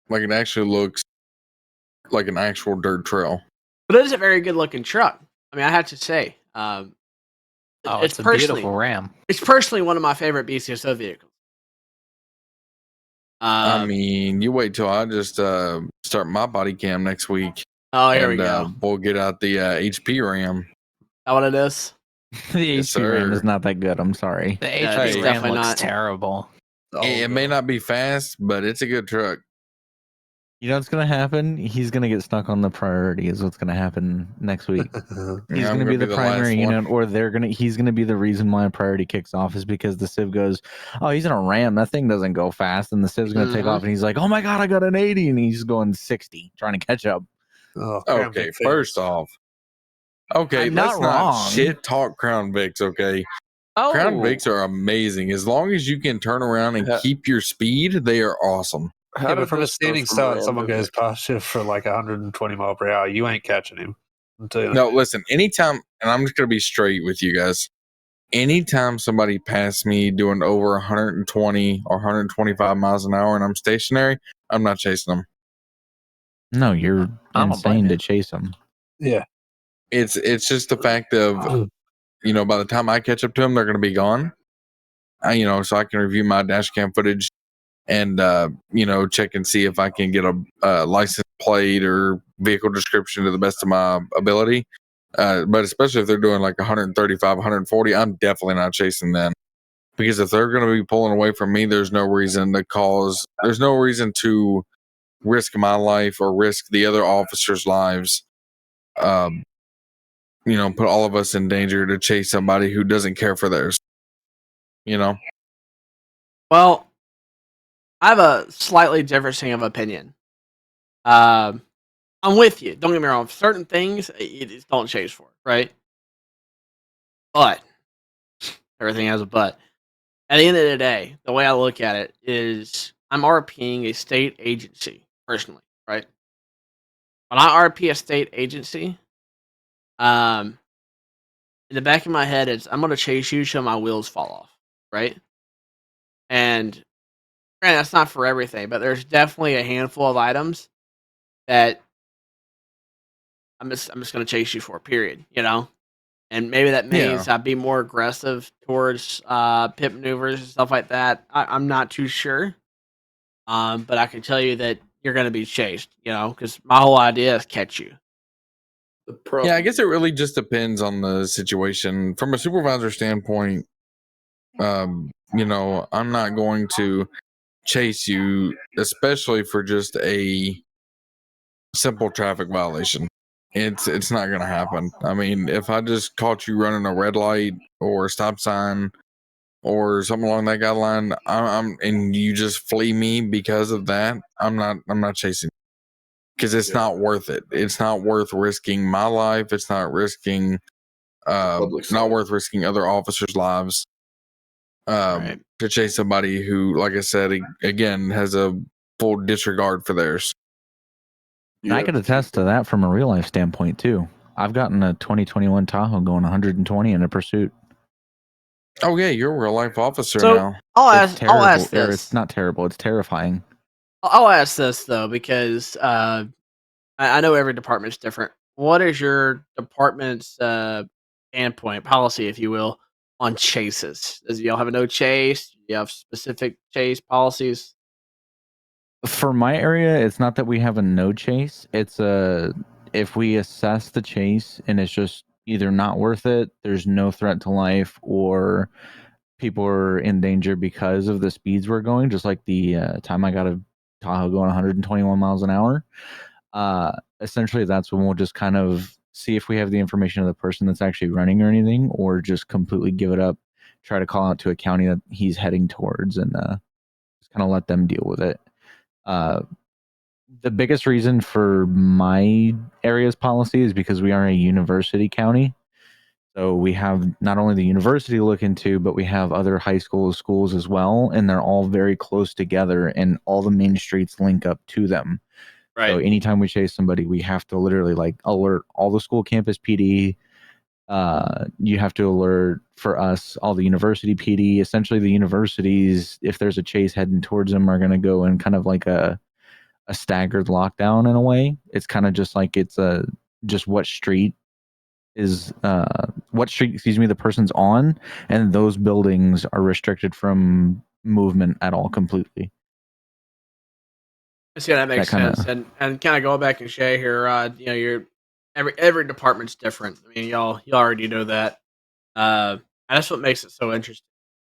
Like it actually looks like an actual dirt trail. But it is a very good looking truck. I mean, I have to say, it's a beautiful Ram. It's personally one of my favorite BCSO vehicles. I mean, you wait till I just start my body cam next week. Oh, here we go. We'll get out the HP RAM. That what it is? The Yes, HP RAM sir. is not that good. I'm sorry. The Yeah, HP it's RAM definitely looks not. terrible. It may not be fast, but it's a good truck. You know what's gonna happen? He's gonna get stuck on the priority. Is what's gonna happen next week. He's I'm gonna be the last primary one. unit, or he's gonna be the reason why a priority kicks off is because the Civ goes, oh, he's in a Ram. That thing doesn't go fast, and the Civ's gonna take off, and he's like, oh my god, I got an 80, and he's going 60, trying to catch up. Oh, Okay, first off, okay, I'm let's not not wrong. shit talk Crown Vics. Okay, Oh, Crown Vics are amazing. As long as you can turn around and keep your speed, they are awesome. Yeah, but from a standing start, someone goes past you for like 120 mile per hour. You ain't catching him. No, listen, anytime, and I'm just going to be straight with you guys. Anytime somebody passes me doing over 120 or 125 miles an hour and I'm stationary, I'm not chasing them. No, you're I don't blame insane you. to chase him. Yeah. It's just the fact of, by the time I catch up to them, they're going to be gone. So I can review my dash cam footage and, check and see if I can get a license plate or vehicle description to the best of my ability. But especially if they're doing like 135, 140, I'm definitely not chasing them. Because if they're going to be pulling away from me, there's no reason to risk my life or risk the other officers' lives. Put all of us in danger to chase somebody who doesn't care for theirs. Well, I have a slightly differing of opinion. I'm with you. Don't get me wrong. Certain things you just don't chase for, right? But everything has a but. At the end of the day, the way I look at it is I'm RPing a state agency personally, right? When I RP a state agency, in the back of my head, it's I'm gonna chase you till my wheels fall off, right? And granted, that's not for everything, but there's definitely a handful of items that I'm just gonna chase you for, period. And maybe that means I'd be more aggressive towards pit maneuvers and stuff like that. I'm not too sure, but I can tell you that you're gonna be chased. Because my whole idea is catch you. Yeah, I guess it really just depends on the situation. From a supervisor standpoint, I'm not going to chase you, especially for just a simple traffic violation. It's not going to happen. I mean, if I just caught you running a red light or a stop sign or something along that guideline, and you just flee me because of that, I'm not chasing. Because it's not worth it. It's not worth risking my life. It's not risking, not worth risking other officers' lives to chase somebody who, like I said, again, has a full disregard for theirs. And I could attest to that from a real life standpoint too. I've gotten a 2021 Tahoe going 120 in a pursuit. Oh yeah, you're a real life officer So now. I'll It's terrible. ask Or this. it's not terrible. It's terrifying. I'll ask this though because I know every department's different. What is your department's standpoint policy, if you will, on chases? Does y'all have a no chase? Do you have specific chase policies? For my area, it's not that we have a no chase. It's if we assess the chase and it's just either not worth it, there's no threat to life, or people are in danger because of the speeds we're going. Just like the time I got a Tahoe going 121 miles an hour. Essentially, that's when we'll just kind of see if we have the information of the person that's actually running or anything, or just completely give it up. Try to call out to a county that he's heading towards, and just kind of let them deal with it. The biggest reason for my area's policy is because we are a university county. So we have not only the university to look into, but we have other high schools as well. And they're all very close together, and all the main streets link up to them. Right. So anytime we chase somebody, we have to literally like alert all the school campus PD. You have to alert for us all the university PD. Essentially, the universities, if there's a chase heading towards them, are going to go in kind of like a staggered lockdown in a way. It's kind of just like it's just what street the person's on, and those buildings are restricted from movement at all completely. See, that makes sense. And kind of going back and Shay here, you're every department's different. I mean, y'all already know that. And that's what makes it so interesting.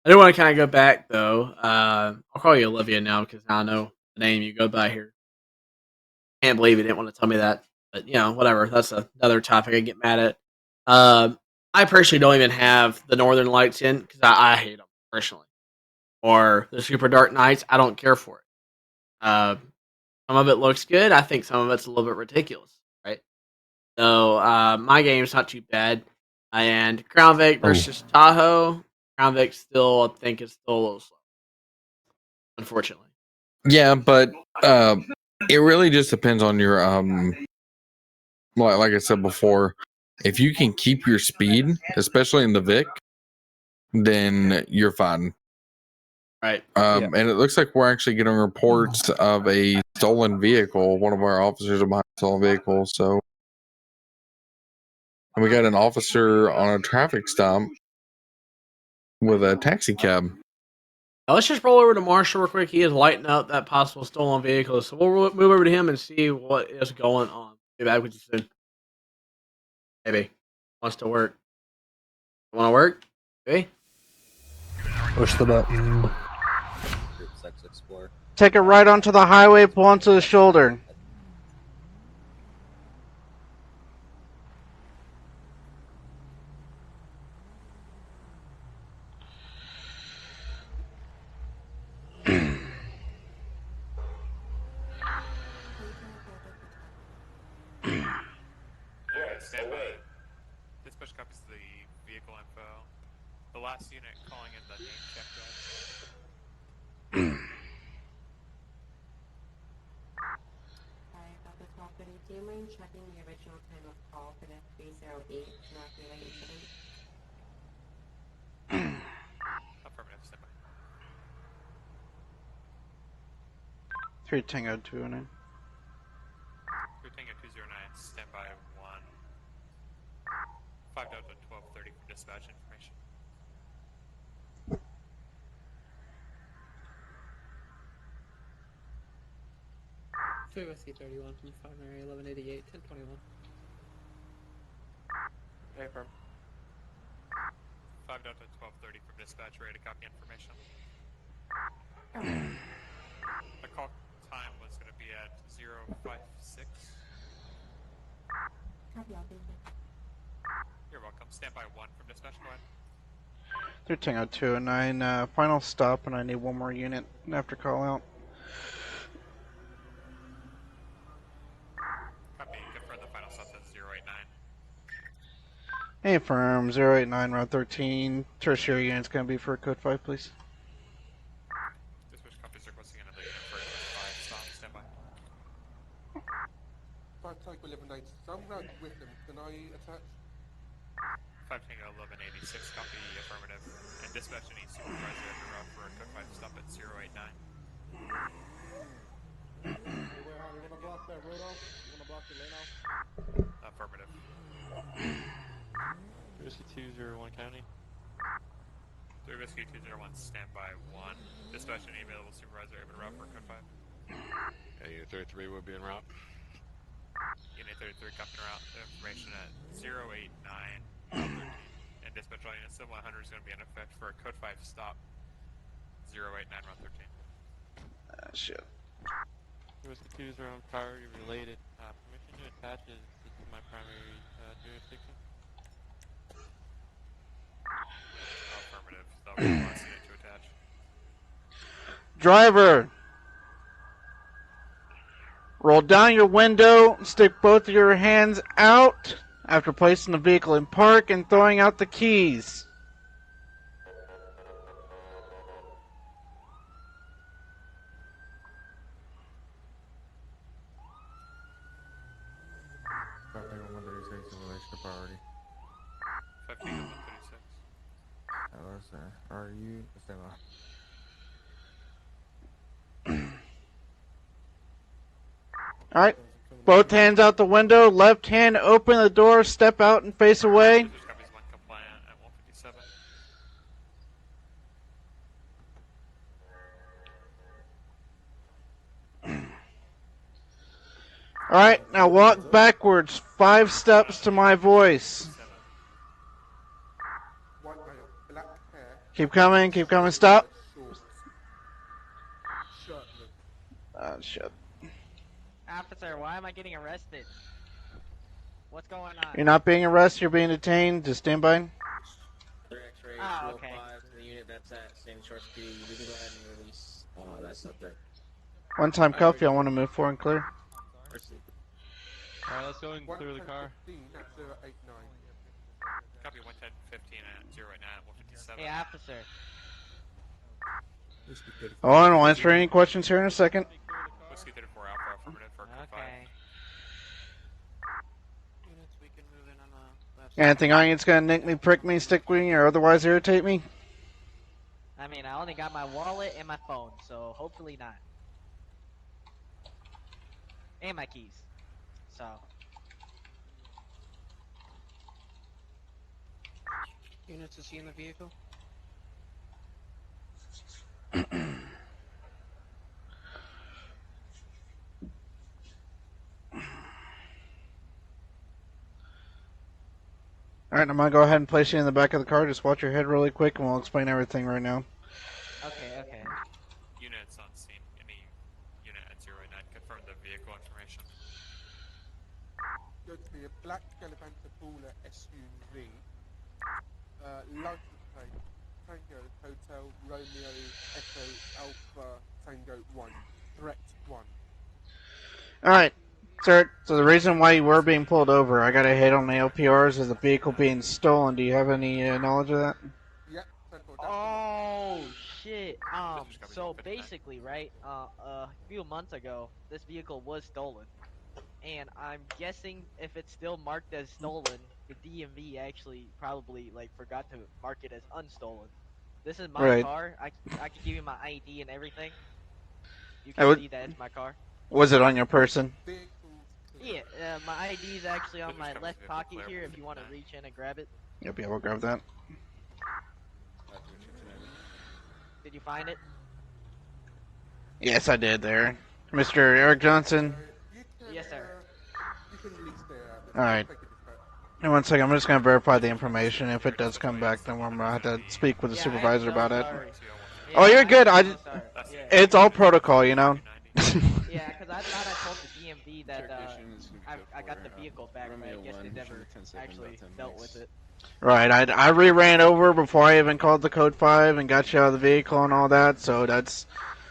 I do want to kind of go back though. I'll call you Olivia now because now I know the name you go by here. Can't believe you didn't want to tell me that, but whatever. That's another topic I get mad at. I personally don't even have the Northern Lights in because I hate them personally, or the Super Dark Nights. I don't care for it. Some of it looks good. I think some of it's a little bit ridiculous, right? So my game's not too bad. And Crown Vic versus Tahoe. Crown Vic still, I think, is still a little slow, unfortunately. Yeah, but it really just depends on your like I said before, if you can keep your speed, especially in the Vic, then you're fine. Right. And it looks like we're actually getting reports of a stolen vehicle. One of our officers are behind a stolen vehicle. So, and we got an officer on a traffic stop with a taxi cab. Now let's just roll over to Marshall real quick. He is lighting up that possible stolen vehicle. So we'll move over to him and see what is going on. Be back with you soon. Maybe. Wants to work. Want to work? Okay. Push the button. Take it right onto the highway, pull onto the shoulder. Alright, stand by. Dispatch copies the vehicle info. The last unit calling in the name check drive. Sorry about the 12:30. Do you mind checking the original time of call for the 308 North Relay incident? Affirmative, stand by. 3 Tango 209. 3 Tango 209, stand by 1. 5 Delta 1230 for dispatch information. E31 from 5 Mary 1188 1021. Hey, firm. 5 Delta 1230 from dispatch, ready to copy information. The call time was going to be at 056. Copy all, thank you. You're welcome. Stand by 1 from dispatch, go ahead. 3 Tango 209. Final stop, and I need one more unit after call out. Copy, confirm the final stop at 089. Hey, firm 089 Route 13. Tertiary unit's gonna be for code 5, please. Dispatch copies requesting another unit for code 5 stop, stand by. 5 Tango 1180. So I'm right with them. Can I attach? 5 Tango 1180, 156, copy affirmative. And dispatch any supervisor at the route for a code 5 stop at 089. Affirmative. Whiskey 201 County. 3 Whiskey 201, standby 1. Dispatch any available supervisor able to route for code 5. Yeah, Unit 33 will be en route. Unit 33, copy route. Information at 089, route 13. And dispatch all units, 100 is going to be in effect for a code 5 stop. 089, route 13. Shit. Whiskey 201 priority related. Permission to attach is this is my primary jurisdiction. Affirmative. That was the last unit to attach. Driver, roll down your window, stick both of your hands out after placing the vehicle in park and throwing out the keys. Priority. 15 136. Hello, sir. Are you? Alright, both hands out the window, left hand open the door, step out and face away. Copies 1 compliant at 157. Alright, now walk backwards 5 steps to my voice. Keep coming, stop. Shit. Officer, why am I getting arrested? What's going on? You're not being arrested, you're being detained. Just stand by. Oh, okay. The unit that's at Sandy Shore Speed, we can go ahead and release that subject. One time cuff, y'all want to move forward and clear? Alright, let's go and clear the car. Copy 110 15 at 089 at 157. Hey, officer. Hold on, I'll answer any questions here in a second. Whiskey 34 Alpha, affirmative for code 5. Units, we can move in on the left. Anything on you's gonna nick me, prick me, stick me, or otherwise irritate me? I mean, I only got my wallet and my phone, so hopefully not. And my keys. So. Units, is he in the vehicle? Alright, I'm gonna go ahead and place you in the back of the car. Just watch your head really quick and we'll explain everything right now. Okay, okay. Units on scene. Any unit at 089, confirm the vehicle information. Going to be a black Gallivant Baller SUV. License plate Tango Hotel Romeo Echo Alpha Tango 1. Threat 1. Alright, sir, so the reason why you were being pulled over, I got a hit on the LPRs is the vehicle being stolen. Do you have any knowledge of that? Yep. Oh shit. So basically, right, a few months ago, this vehicle was stolen. And I'm guessing if it's still marked as stolen, the DMV actually probably like forgot to mark it as unstolen. This is my Right. car. I can give you my ID and everything. You can see that it's my car. Was it on your person? Yeah, my ID is actually on my left pocket here. If you want to reach in and grab it. Yep, yeah, we'll grab that. Did you find it? Yes, I did there. Mr. Eric Johnson. Yes, sir. Alright. In 1 second, I'm just going to verify the information. If it does come back, then we're going to have to speak with the supervisor about it. Oh, you're good. It's all protocol, you know? Yeah, because I thought I told the DMV that I got the vehicle back, but I guess they never actually dealt with it. Right, I re-ran over before I even called the Code 5 and got you out of the vehicle and all that, so that's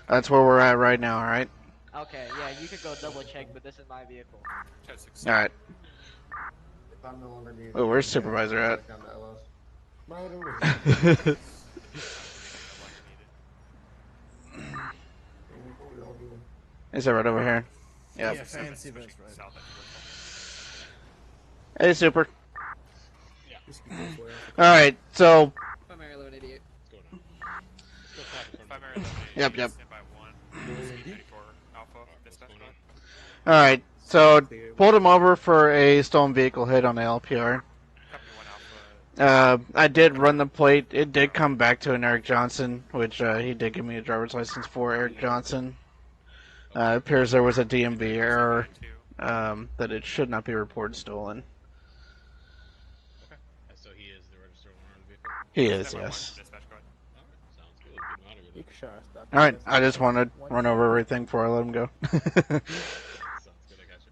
where we're at right now, alright? Okay, yeah, you could go double check, but this is my vehicle. Alright. Oh, where's Supervisor at? Is that right over here? Yep. Yeah, fancy this, right. Hey, Super. All right, so. Primary 1188. Yep. Standby 1. 84 Alpha. Dispatch going. All right, so pulled him over for a stolen vehicle hit on the LPR. I did run the plate. It did come back to an Eric Johnson, which he did give me a driver's license for Eric Johnson. It appears there was a DMV error that it should not be reported stolen. Okay. So he is the registered owner of the vehicle? He is, yes. Sounds good. Get him out of here. You can show us stuff. All right, I just want to run over everything before I let him go. Sounds good. I got you.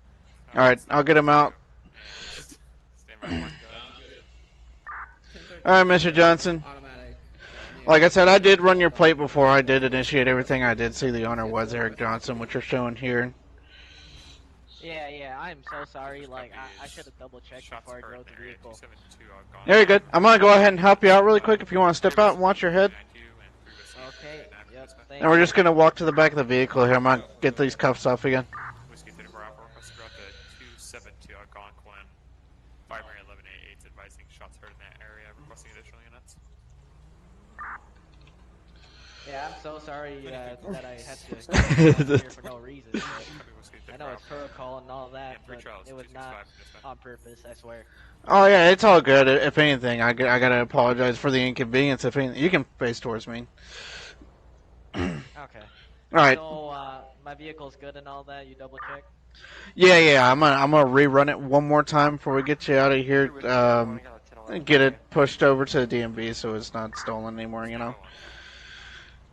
All right, I'll get him out. All right, Mr. Johnson. Like I said, I did run your plate before I did initiate everything. I did see the owner was Eric Johnson, which you're showing here. Yeah, I'm so sorry. Like, I should have double checked before I drove the vehicle. Very good. I'm going to go ahead and help you out really quick if you want to step out and watch your head. Okay, yep, thank And we're you. just going to walk to the back of the vehicle here. I'm going to get these cuffs off again. Whiskey 34 Alpha, request to route to 272 Algonquin. Primary 1188 advising shots heard in that area, requesting additional units. Yeah, I'm so sorry that I had to come here for no reason. I know it's protocol and all that, but it was not on purpose, I swear. Oh, yeah, it's all good. If anything, I got to apologize for the inconvenience. If anything, you can face towards me. Okay. All right. So, my vehicle's good and all that, you double check? Yeah. I'm gonna rerun it one more time before we get you out of here. Get it pushed over to the DMV so it's not stolen anymore. You know.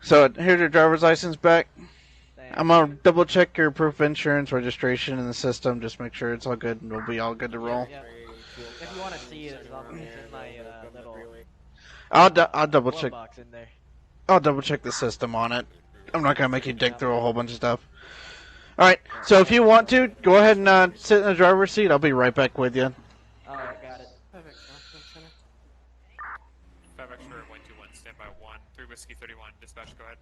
So here's your driver's license back. I'm gonna double check your proof of insurance registration in the system. Just make sure it's all good, and we'll be all good to roll. Yeah. If you want to see it, it's in my little. I'll double check. Box in there. I'll double check the system on it. I'm not gonna make you dig through a whole bunch of stuff. All right. So if you want to, go ahead and sit in the driver's seat. I'll be right back with you. Alright, got it. 5 extra 121, standby 1. 3 Whiskey 31, dispatch, go ahead.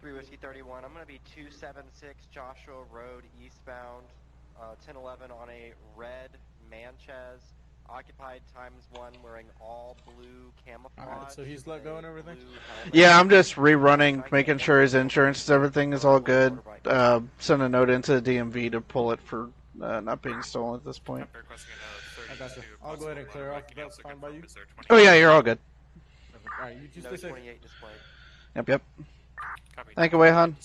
3 Whiskey 31, I'm going to be 276 Joshua Road eastbound, 1011 on a red Manchez, occupied ×1 wearing all blue camouflage. Alright, so he's let go and everything? Yeah, I'm just rerunning, making sure his insurance, everything is all good. Send a note into the DMV to pull it for not being stolen at this point. I got you. I'll go ahead and clear off. That's fine by you? Oh yeah, you're all good. Alright, you just No stay safe. 28 displayed. Yep. Thank you, Wayhan.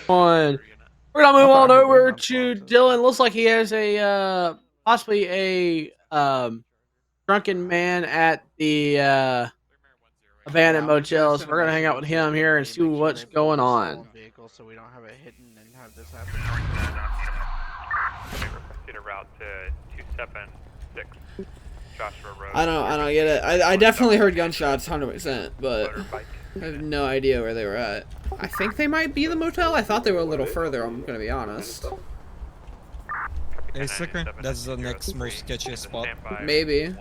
We're gonna move on over to Dylan. Looks like he has a possibly a drunken man at the abandoned motel. So we're gonna hang out with him here and see what's going on. Vehicle, so we don't have it hidden and have this happen. Requested a route to 276 Joshua Road. I don't get it. I definitely heard gunshots, 100%, but I have no idea where they were at. I think they might be the motel. I thought they were a little further, I'm gonna be honest. Hey, Slicker, that's the next most sketchiest spot. Maybe. I'm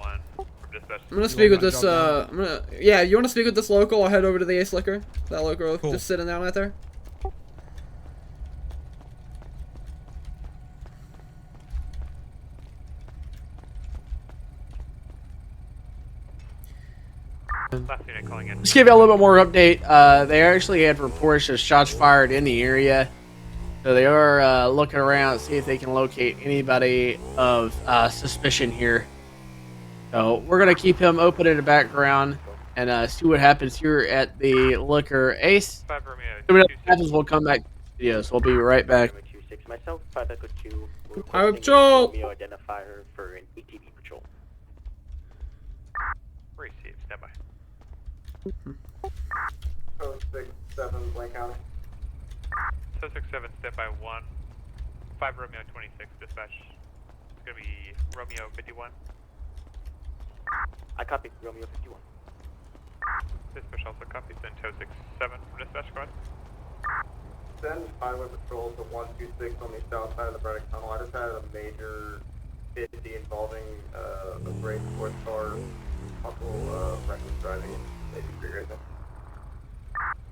gonna speak with this, yeah, you wanna speak with this local? I'll head over to the Ace Liquor. That local just sitting down right there. Just give you a little bit more update. They actually had reports of shots fired in the area, so they are looking around to see if they can locate anybody of suspicion here. So we're gonna keep him open in the background and see what happens here at the Liquor Ace. See what happens, we'll come back to the video. So we'll be right back. Myself, 5 Echo 2. Highway Patrol. Identifier for an ETV patrol. Receive, standby. Code 67 Blaine County. 267, standby 1. 5 Romeo 26, dispatch. It's gonna be Romeo 51. I copy, Romeo 51. Dispatch also copies, then 267 from dispatch, go ahead. Send highway patrol to 126 on the south side of the Braddock Tunnel. I just had a major 50 involving a gray sports car, possible reckless driving, and maybe pre-racing.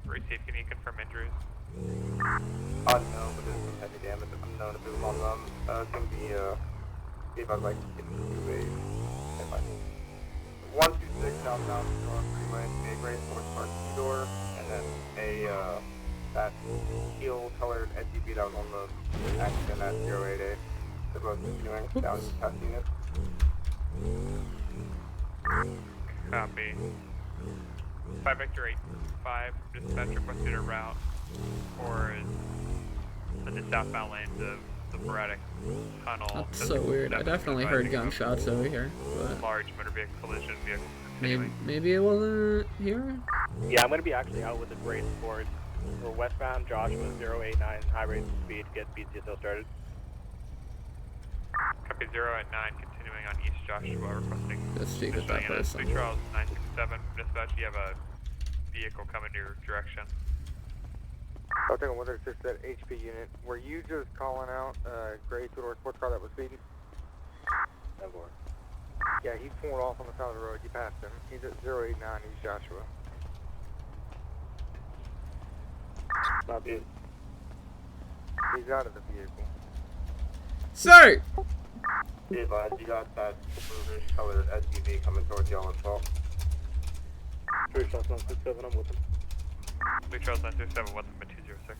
Receive, can you confirm injuries? Unknown, but there's some heavy damage. Unknown if it was on them. It's going to be see if I'd like to get into a 126 southbound North Freeway, a gray sports car two-door, and then a that teal colored SUV that was on the accident at 088. They're both continuing down to test units. Copy. 5 Victor 85, dispatch requested a route for the southbound lanes of the Braddock Tunnel. That's so weird. I definitely heard gunshots over here, but large motor vehicle collision vehicle. maybe it wasn't here. Yeah, I'm going to be actually out with the gray sport. We're westbound Joshua 089, high rate of speed, get BTSL started. Copy 089, continuing on East Joshua, requesting. Let's speak with that person. Big Charles 967, dispatch, you have a vehicle coming your direction. I'll take a 136 at HP unit. Were you just calling out gray two-door sports car that was speeding? Never. Yeah, he's pulling off on the side of the road. You passed him. He's at 089 East Joshua. Not good. He's out of the vehicle. Sir! Hey, bud, you got that bluish colored SUV coming towards y'all as well. 3 shots 967, I'm with him. Big Charles 967, with them at 206.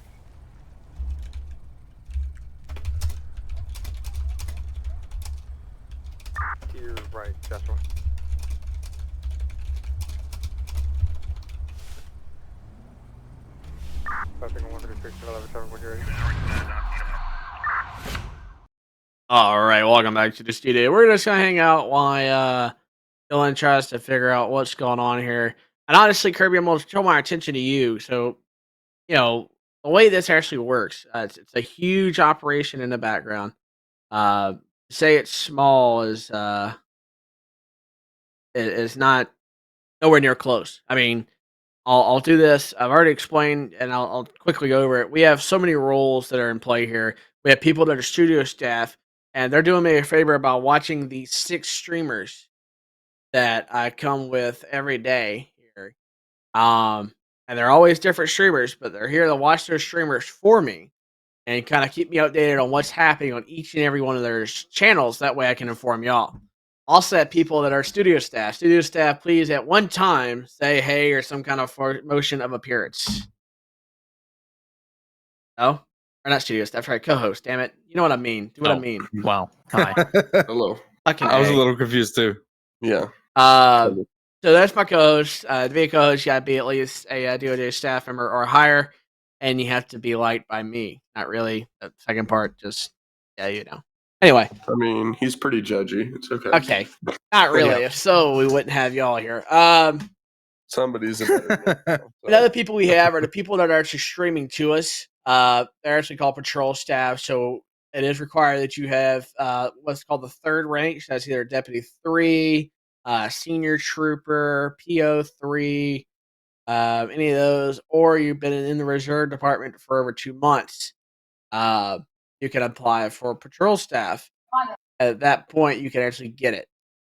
To your right, Joshua. Passing 136 to 117 when you're ready. All right, welcome back to the studio. We're just gonna hang out while Dylan tries to figure out what's going on here. And honestly, Kirby, I'm gonna show my attention to you. So, the way this actually works, it's a huge operation in the background. Say it's small is not nowhere near close. I mean, I'll do this. I've already explained, and I'll quickly go over it. We have so many roles that are in play here. We have people that are studio staff, and they're doing me a favor about watching the 6 streamers that I come with every day here. And they're always different streamers, but they're here to watch those streamers for me and kind of keep me updated on what's happening on each and every one of their channels. That way I can inform y'all. Also have people that are studio staff. Studio staff, please at one time say hey or some kind of motion of appearance. No? Or not studio staff, right? Co-host, damn it. You know what I mean. Do what I mean. Well, hi. Hello. Fucking I was a A. little confused too. Yeah. So that's my co-host. To be a co-host, you gotta be at least a DoJ staff member or higher, and you have to be liked by me. Not really. The second part, just Anyway. I mean, he's pretty judgy. It's okay. Okay. Not really. Yeah. If so, we wouldn't have y'all here. Somebody's The other people we have are the people that are actually streaming to us. They're actually called patrol staff. So it is required that you have what's called the 3rd rank. So that's either Deputy 3, Senior Trooper, PO 3, any of those, or you've been in the Reserve Department for over 2 months. You can apply for patrol staff. At that point, you can actually get it.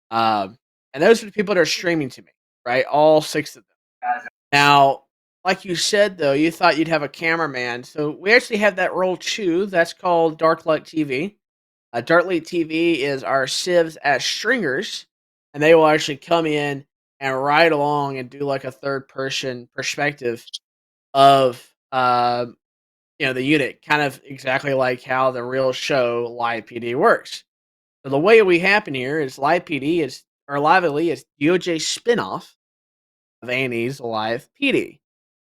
And those are the people that are streaming to me, right? All 6 of them. Now, like you said, though, you thought you'd have a cameraman. So we actually have that role too. That's called Darklight TV. Darklight TV is our civs as stringers, and they will actually come in and ride along and do like a 3rd-person perspective of the unit, kind of exactly like how the real show Live PD works. So the way we happen here is Live PD is LiveLE is DOJ spinoff of A&E's Live PD.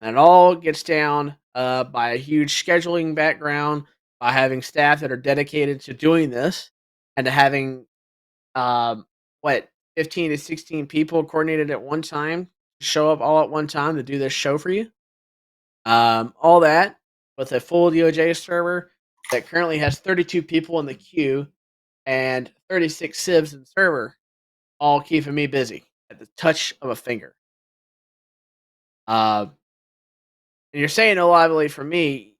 And it all gets down by a huge scheduling background, by having staff that are dedicated to doing this, and to having 15 to 16 people coordinated at one time to show up all at one time to do this show for you. All that with a full DOJ server that currently has 32 people in the queue and 36 civs in the server, all keeping me busy at the touch of a finger. And you're saying no liability for me.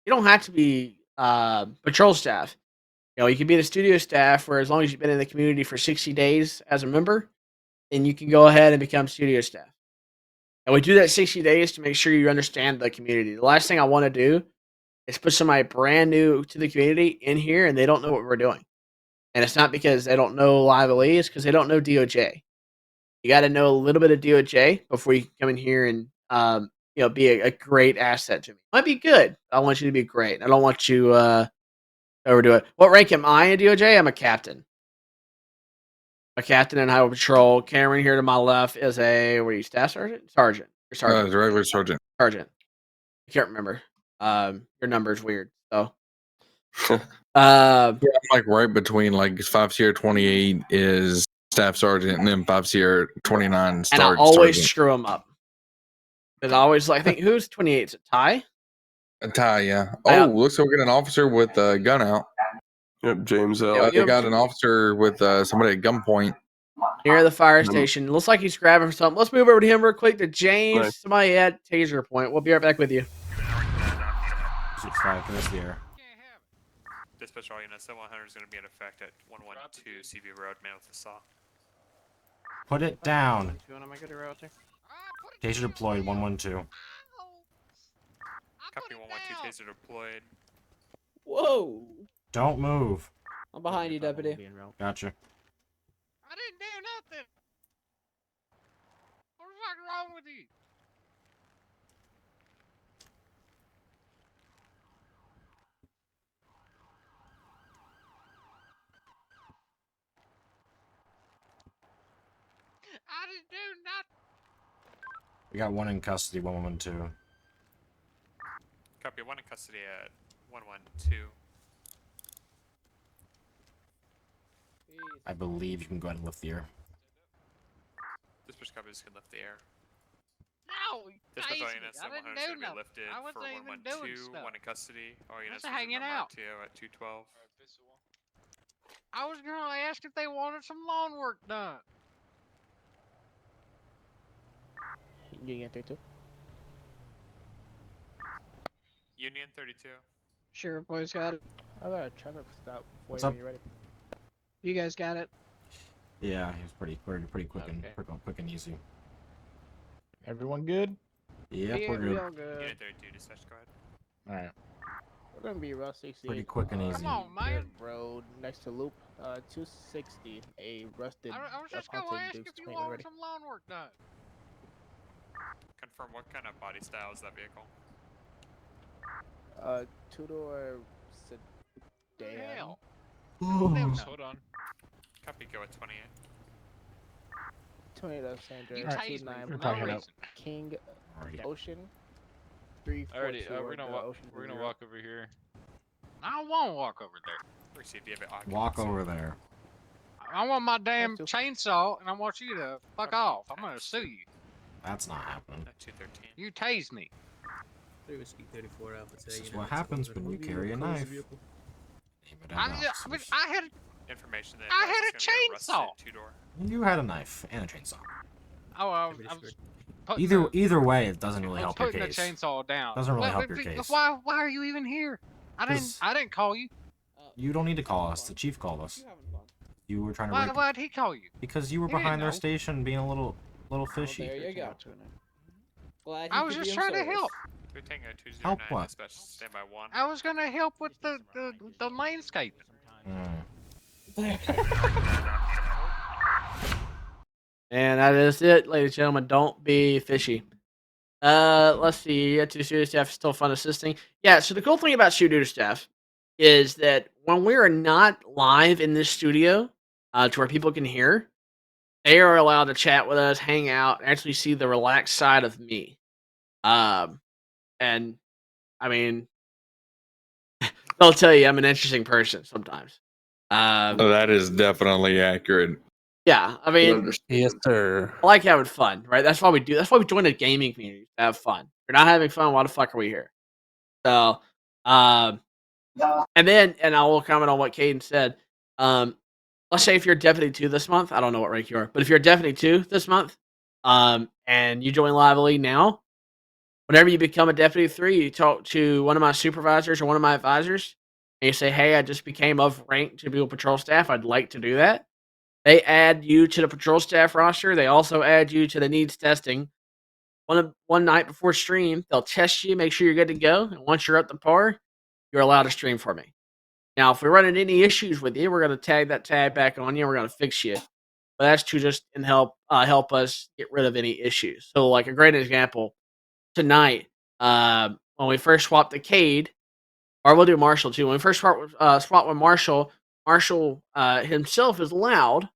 You don't have to be patrol staff. You can be the studio staff where as long as you've been in the community for 60 days as a member, then you can go ahead and become studio staff. And we do that 60 days to make sure you understand the community. The last thing I want to do is put somebody brand new to the community in here and they don't know what we're doing. And it's not because they don't know LiveLE, it's because they don't know DOJ. You got to know a little bit of DOJ before you can come in here and be a great asset to me. Might be good. I want you to be great. I don't want you overdo it. What rank am I in DOJ? I'm a captain. A captain in Highway Patrol. Cameron here to my left is were you staff sergeant? Sergeant. You're sergeant. Regular sergeant. Sergeant. I can't remember. Your number's weird. So I'm like right between like 5 28 is staff sergeant and then 5 29 and I sergeant. always screw them up. Because I always I think who's 28? Is it Ty? A tie, yeah. Oh, looks like we got an officer with a gun out. Yep, James L. They got an officer with somebody at gunpoint. Near the fire station. Looks like he's grabbing for something. Let's move over to him real quick to James. Nice. Somebody at taser point. We'll be right back with you. 65 this year. Dispatch all units, 100 is going to be in effect at 112 CV Road, man with the saw. Put it down. Am I good to route there? Taser deployed, 112. Copy 112, taser deployed. Whoa. Don't move. I'm behind you, deputy. Gotcha. I didn't do nothing. What the fuck wrong with you? I didn't do nothing. We got one in custody, 112. Copy, one in custody at 112. I believe you can go ahead and lift the air. Dispatch copies can lift the air. No, Dispatch all tased me. units, I didn't 100 is do going to be nothing. lifted I for wasn't even doing 112, stuff. one in custody. All units Just hanging out. at 212. I was gonna ask if they wanted some lawn work done. Union 32. Union 32. Sure, boys got it. I got a traffic stop for What's you up? when you're ready. You guys got it. Yeah, he was pretty quick and Okay. quick and easy. Everyone good? Yep, Yeah, we're we good. all good. Unit 32, dispatch, go ahead. All right. We're gonna be Route 68. Pretty quick and easy. Come on, man. Road next to Loop. 260. A rusted. I was just gonna Ponton ask Dukes if you paint when wanted ready. some lawn work done. Confirm what kind of body style is that vehicle? Two-door sedan. Hell. Hold on. Copy, go at 28. 28 of Sandra. You Alright, tased me for Nine, no Alright. reason. King Alrighty. Ocean. 342. Alrighty, we're gonna Ocean walk over here. I don't want to walk over there. Receive, do you have it occupancy? Walk over there. I want my damn chainsaw, and I want you to fuck off. I'm gonna sue you. That's not happening. At 213. You tased me. 3 Whiskey 34 Alpha This is Today, what happens when you carry a knife. Aim it at I officers. had Information that I had it's a gonna be rusted chainsaw. two-door. You had a knife and a chainsaw. Oh, I was putting Either way, it doesn't really I was help your putting the case. chainsaw down. Doesn't really Well, help your case. Why are you even here? I didn't call you. You don't need to call us. The chief called us. You were trying to rape. Why'd he call you? Because you were He didn't behind their know. station being a little fishy. There you go. Glad I he was could just be of trying to service. help. Three Tango 209, Help what? dispatch, stand by 1. I was gonna help with the landscaping. And that is it, ladies and gentlemen. Don't be fishy. Let's see. Yeah, to shooter staff is still fun assisting. Yeah, so the cool thing about shooter staff is that when we are not live in this studio, to where people can hear, they are allowed to chat with us, hang out, and actually see the relaxed side of me. And I mean, they'll tell you I'm an interesting person sometimes. That is definitely accurate. Yeah, I mean, Yes, sir. I like having fun, right? That's why we do. That's why we join a gaming community to have fun. If you're not having fun, why the fuck are we here? So, and I will comment on what Caden said. Let's say if you're Deputy 2 this month, I don't know what rank you are, but if you're Deputy 2 this month, and you join LiveLE now, whenever you become a Deputy 3, you talk to one of my supervisors or one of my advisors, and you say, "Hey, I just became of rank to be a patrol staff. I'd like to do that." They add you to the patrol staff roster. They also add you to the needs testing. One night before stream, they'll test you, make sure you're good to go. And once you're up to par, you're allowed to stream for me. Now, if we run into any issues with you, we're going to tag that tag back on you. And we're going to fix you. But that's to just help us get rid of any issues. So, like a great example tonight, when we first swapped the Cade, or we'll do Marshall too. When we first swap with Marshall, Marshall himself is loud,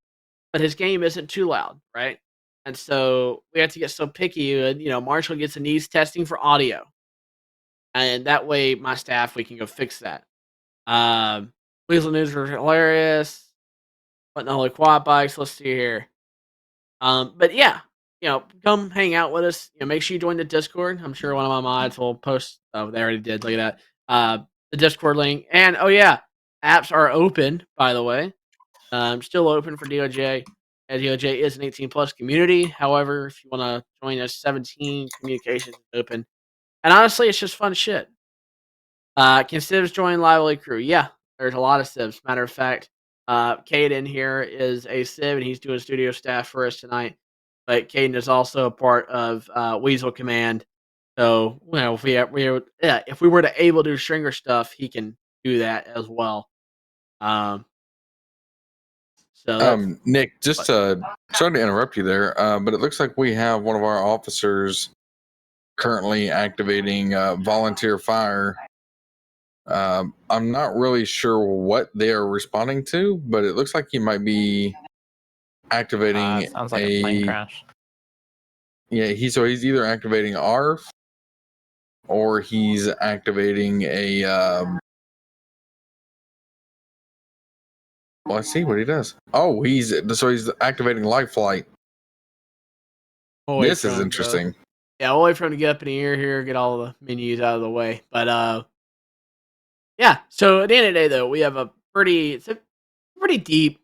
but his game isn't too loud, right? And so we have to get so picky. And Marshall gets a needs testing for audio, and that way my staff we can go fix that. Weasel News are hilarious. Putting all the quad bikes. Let's see here. But yeah, come hang out with us. Make sure you join the Discord. I'm sure one of my mods will post. Oh, they already did. Look at that. The Discord link. And oh yeah, apps are open. By the way, still open for DOJ. And DOJ is an 18+ community. However, if you want to join us, 17 communications is open. And honestly, it's just fun shit. Can Civs join LiveLE crew? Yeah, there's a lot of Civs. Matter of fact, Caden here is a Civ, and he's doing studio staff for us tonight. But Caden is also a part of Weasel Command. So, if we were to able to do stringer stuff, he can do that as well. Nick, just sorry to interrupt you there, but it looks like we have one of our officers currently activating volunteer fire. I'm not really sure what they are responding to, but it looks like he might be activating sounds like a plane crash. Yeah, he's either activating ARF or he's activating a. Well, let's see what he does. Oh, he's activating life flight. This is interesting. Yeah, we'll wait for him to get up in the air here, get all the menus out of the way. But yeah. So at the end of the day, though, we have a pretty deep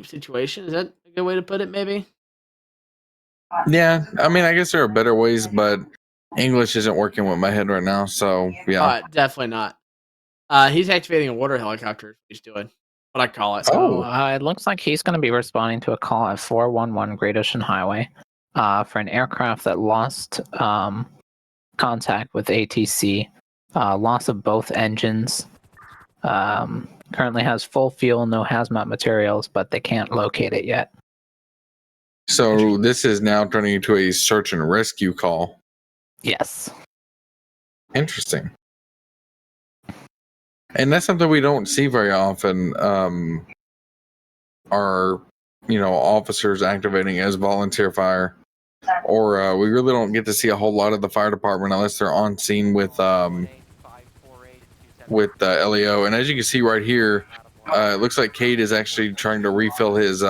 situation. Is that a good way to put it? Maybe. Yeah, I mean, I guess there are better ways, but English isn't working with my head right now. So yeah, definitely not. He's activating a water helicopter. He's doing what I call it. So it looks like he's going to be responding to a call at 411 Great Ocean Highway for an aircraft that lost contact with ATC, loss of both engines. Currently has full fuel, no hazmat materials, but they can't locate it yet. So this is now turning into a search and rescue call. Yes. Interesting. And that's something we don't see very often. Are officers activating as volunteer fire, or we really don't get to see a whole lot of the fire department unless they're on scene with LEO. And as you can see right here, it looks like Cade is actually trying to refill his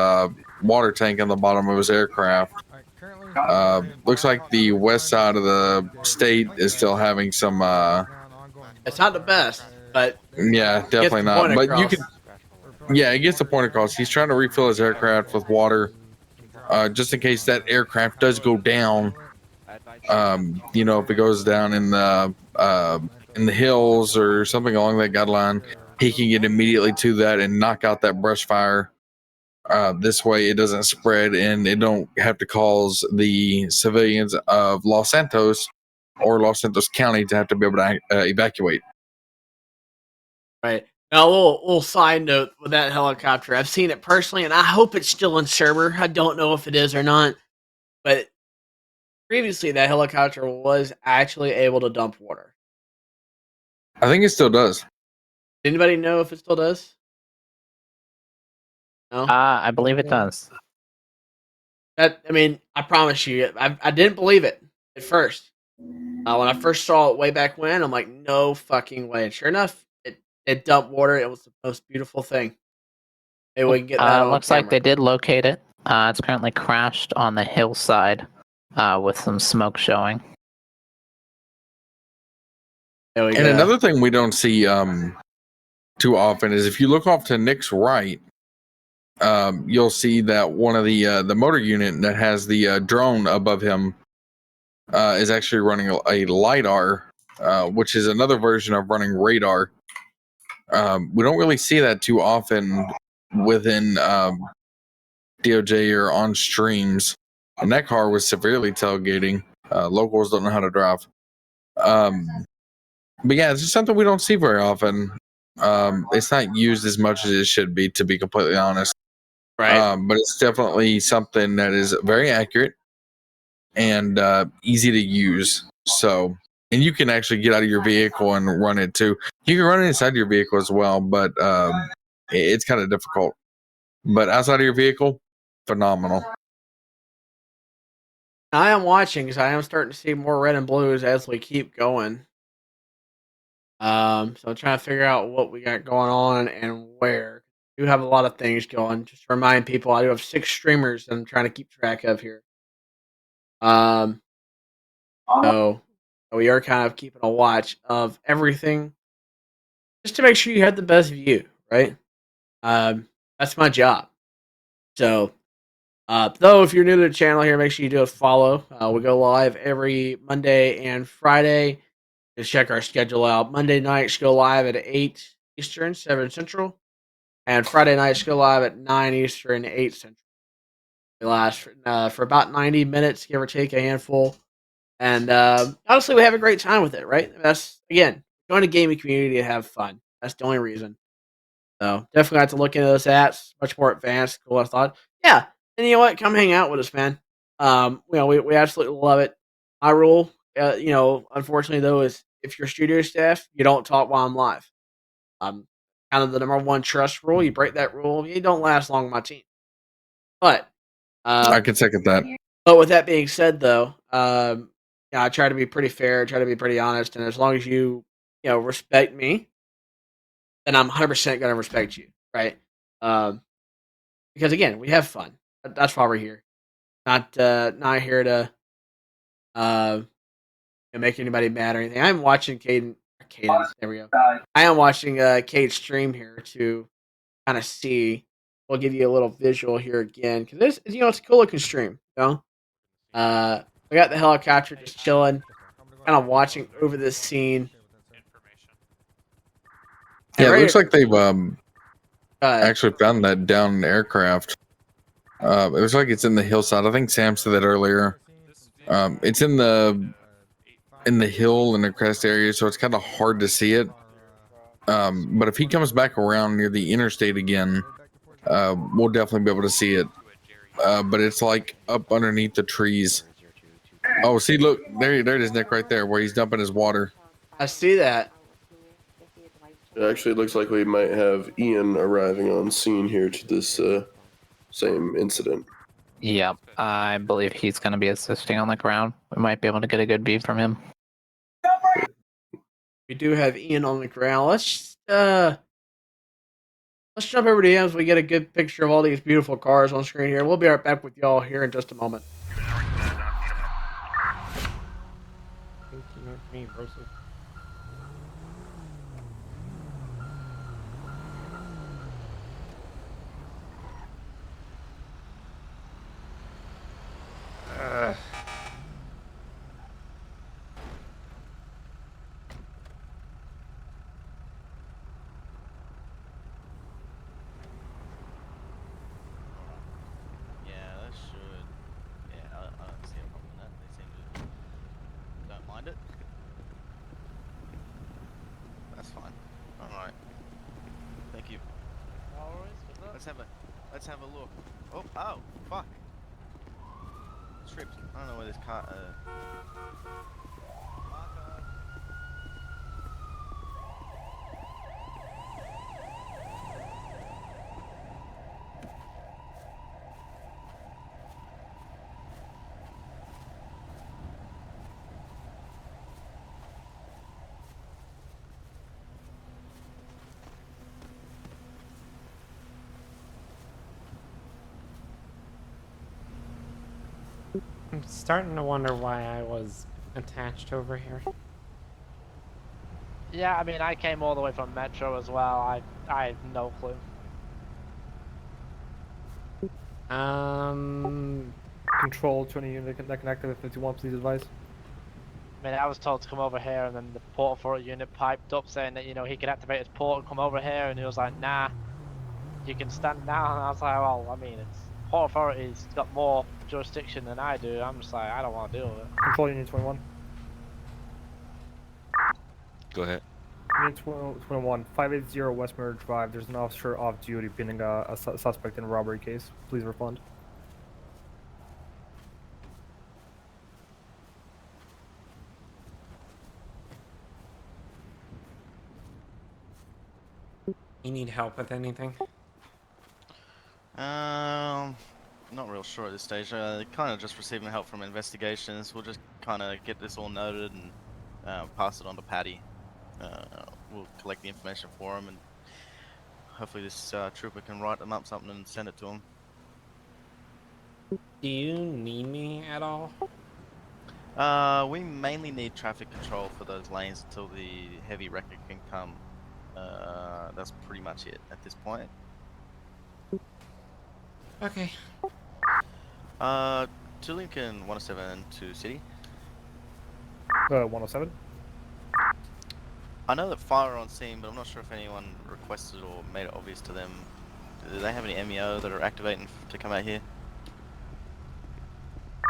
water tank on the bottom of his aircraft. Looks like the west side of the state is still having some. It's not the best, but yeah, definitely not. But you can. Yeah, it gets the point across. He's trying to refill his aircraft with water, just in case that aircraft does go down. If it goes down in the hills or something along that guideline, he can get immediately to that and knock out that brush fire. This way it doesn't spread and it don't have to cause the civilians of Los Santos or Los Santos County to have to be able to evacuate. Right. Now, a little side note with that helicopter. I've seen it personally, and I hope it's still in server. I don't know if it is or not. But previously, that helicopter was actually able to dump water. I think it still does. Anybody know if it still does? No? I believe it does. I promise you, I didn't believe it at first. When I first saw it way back when, I'm like, no fucking way. And sure enough, it dumped water. It was the most beautiful thing. Maybe we can get that on looks camera. like they did locate it. It's currently crashed on the hillside with some smoke showing. There we And go. another thing we don't see too often is if you look off to Nick's right, you'll see that one of the motor unit that has the drone above him is actually running a LiDAR, which is another version of running radar. We don't really see that too often within DOJ or on streams. And that car was severely tailgating. Locals don't know how to drive. But yeah, it's just something we don't see very often. It's not used as much as it should be, to be completely honest. Right. But it's definitely something that is very accurate and easy to use. So, and you can actually get out of your vehicle and run it too. You can run it inside your vehicle as well, but it's kind of difficult. But outside of your vehicle, phenomenal. I am watching because I am starting to see more red and blues as we keep going. So I'm trying to figure out what we got going on and where. We do have a lot of things going. Just to remind people, I do have 6 streamers that I'm trying to keep track of here. So we are kind of keeping a watch of everything, just to make sure you have the best view, right? That's my job. So, though, if you're new to the channel here, make sure you do a follow. We go live every Monday and Friday. Just check our schedule out. Monday nights go live at 8 Eastern, 7 Central. And Friday nights go live at 9 Eastern, 8 Central. We last for about 90 minutes, give or take a handful. And honestly, we have a great time with it, right? That's, again, join a gaming community to have fun. That's the only reason. So definitely have to look into those apps. Much more advanced, cool, I thought. Yeah, and you know what? Come hang out with us, man. We absolutely love it. My rule, unfortunately though, is if you're studio staff, you don't talk while I'm live. Kind of the number one trust rule. You break that rule, you don't last long with my team. But I can second that. But with that being said, though, I try to be pretty fair, try to be pretty honest, and as long as you respect me, then I'm 100% going to respect you, right? Because again, we have fun. That's why we're here. Not here to make anybody mad or anything. I'm watching Caden. There we go. I am watching Cade's stream here to kind of see. We'll give you a little visual here again because this, it's a cool looking stream. We got the helicopter just chilling, kind of watching over this scene. Yeah, it looks like they've actually found that downed aircraft. It looks like it's in the hillside. I think Sam said that earlier. It's in the hill in the crest area, so it's kind of hard to see it. But if he comes back around near the interstate again, we'll definitely be able to see it. But it's like up underneath the trees. Oh, see, look, there it is, Nick, right there, where he's dumping his water. I see that. It actually looks like we might have Ian arriving on scene here to this same incident. Yep, I believe he's going to be assisting on the ground. We might be able to get a good view from him. We do have Ian on the ground. Let's jump over to him so we get a good picture of all these beautiful cars on screen here. We'll be right back with y'all here in just a moment. Let's have a look. Oh, fuck. Tripped. I don't know where this car. I'm starting to wonder why I was attached over here. Yeah, I mean, I came all the way from Metro as well. I have no clue. Control 20 unit connected with 51, please advise. I mean, I was told to come over here, and then the port authority unit piped up saying that, he could activate his port and come over here, and he was like, nah, you can stand down. And I was like, well, I mean, it's port authority's got more jurisdiction than I do. I'm just like, I don't want to deal with it. Control unit 21. Go ahead. Unit 21, 580 West Mirror Drive. There's an officer off duty pinning a suspect in a robbery case. Please respond. You need help with anything? Not real sure at this stage. Kind of just receiving help from investigations. We'll just kind of get this all noted and pass it on to Patty. We'll collect the information for him, and hopefully this trooper can write them up something and send it to him. Do you need me at all? We mainly need traffic control for those lanes until the heavy wrecker can come. That's pretty much it at this point. Okay. To Lincoln 107 to City. 107. I know that fire on scene, but I'm not sure if anyone requested or made it obvious to them. Do they have any MEO that are activating to come out here?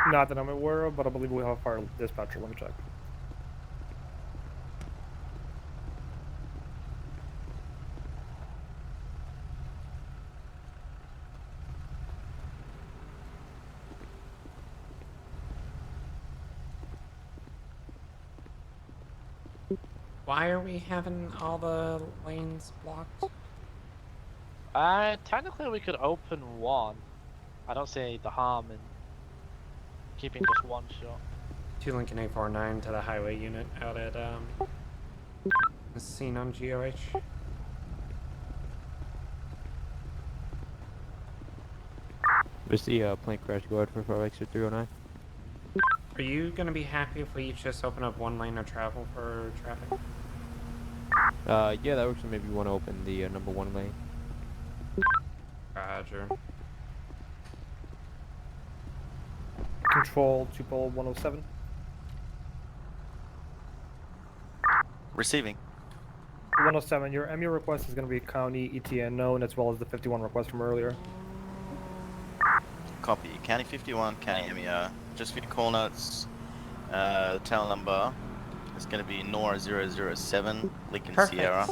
Not that I'm aware of, but I believe we have a fire dispatcher. Let me check. Why are we having all the lanes blocked? Technically we could open one. I don't see the harm in keeping just one shot. 2 Lincoln 849 to the highway unit out at the scene on GOH. What's the plane crash guard for 5X309? Are you gonna be happy if we each just open up one lane of travel for traffic? Yeah, that works. Maybe you want to open the number 1 lane. Roger. Control 107. Receiving. 107, your MU request is going to be county ETA known, as well as the 51 request from earlier. Copy. County 51, County MEO. Just for your call notes, the tail number is going to be Nora 007, Lincoln Perfect. Sierra,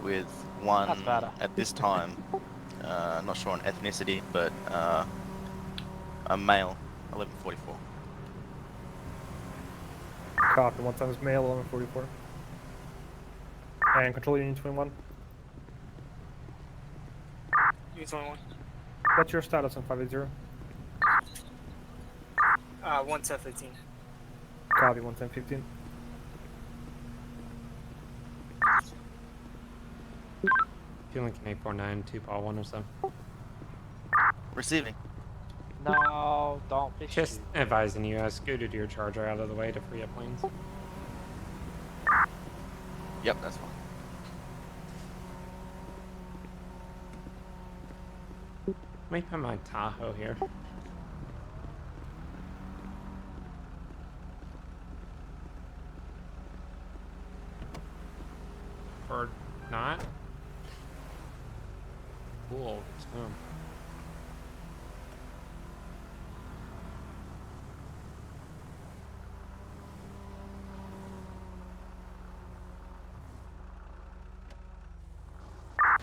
with one That's better. at this time. Not sure on ethnicity, but a male, 1144. Copy, 1 times male, 1144. And control unit 21. Unit 21. What's your status on 580? 11015. Copy, 11015. Lincoln 849, 2 Paul 107. Receiving. No, don't be Just advising you, I scooted your charger out of the way to free up lanes. Yep, that's fine. Let me put my Tahoe here. Or not? Cool. So.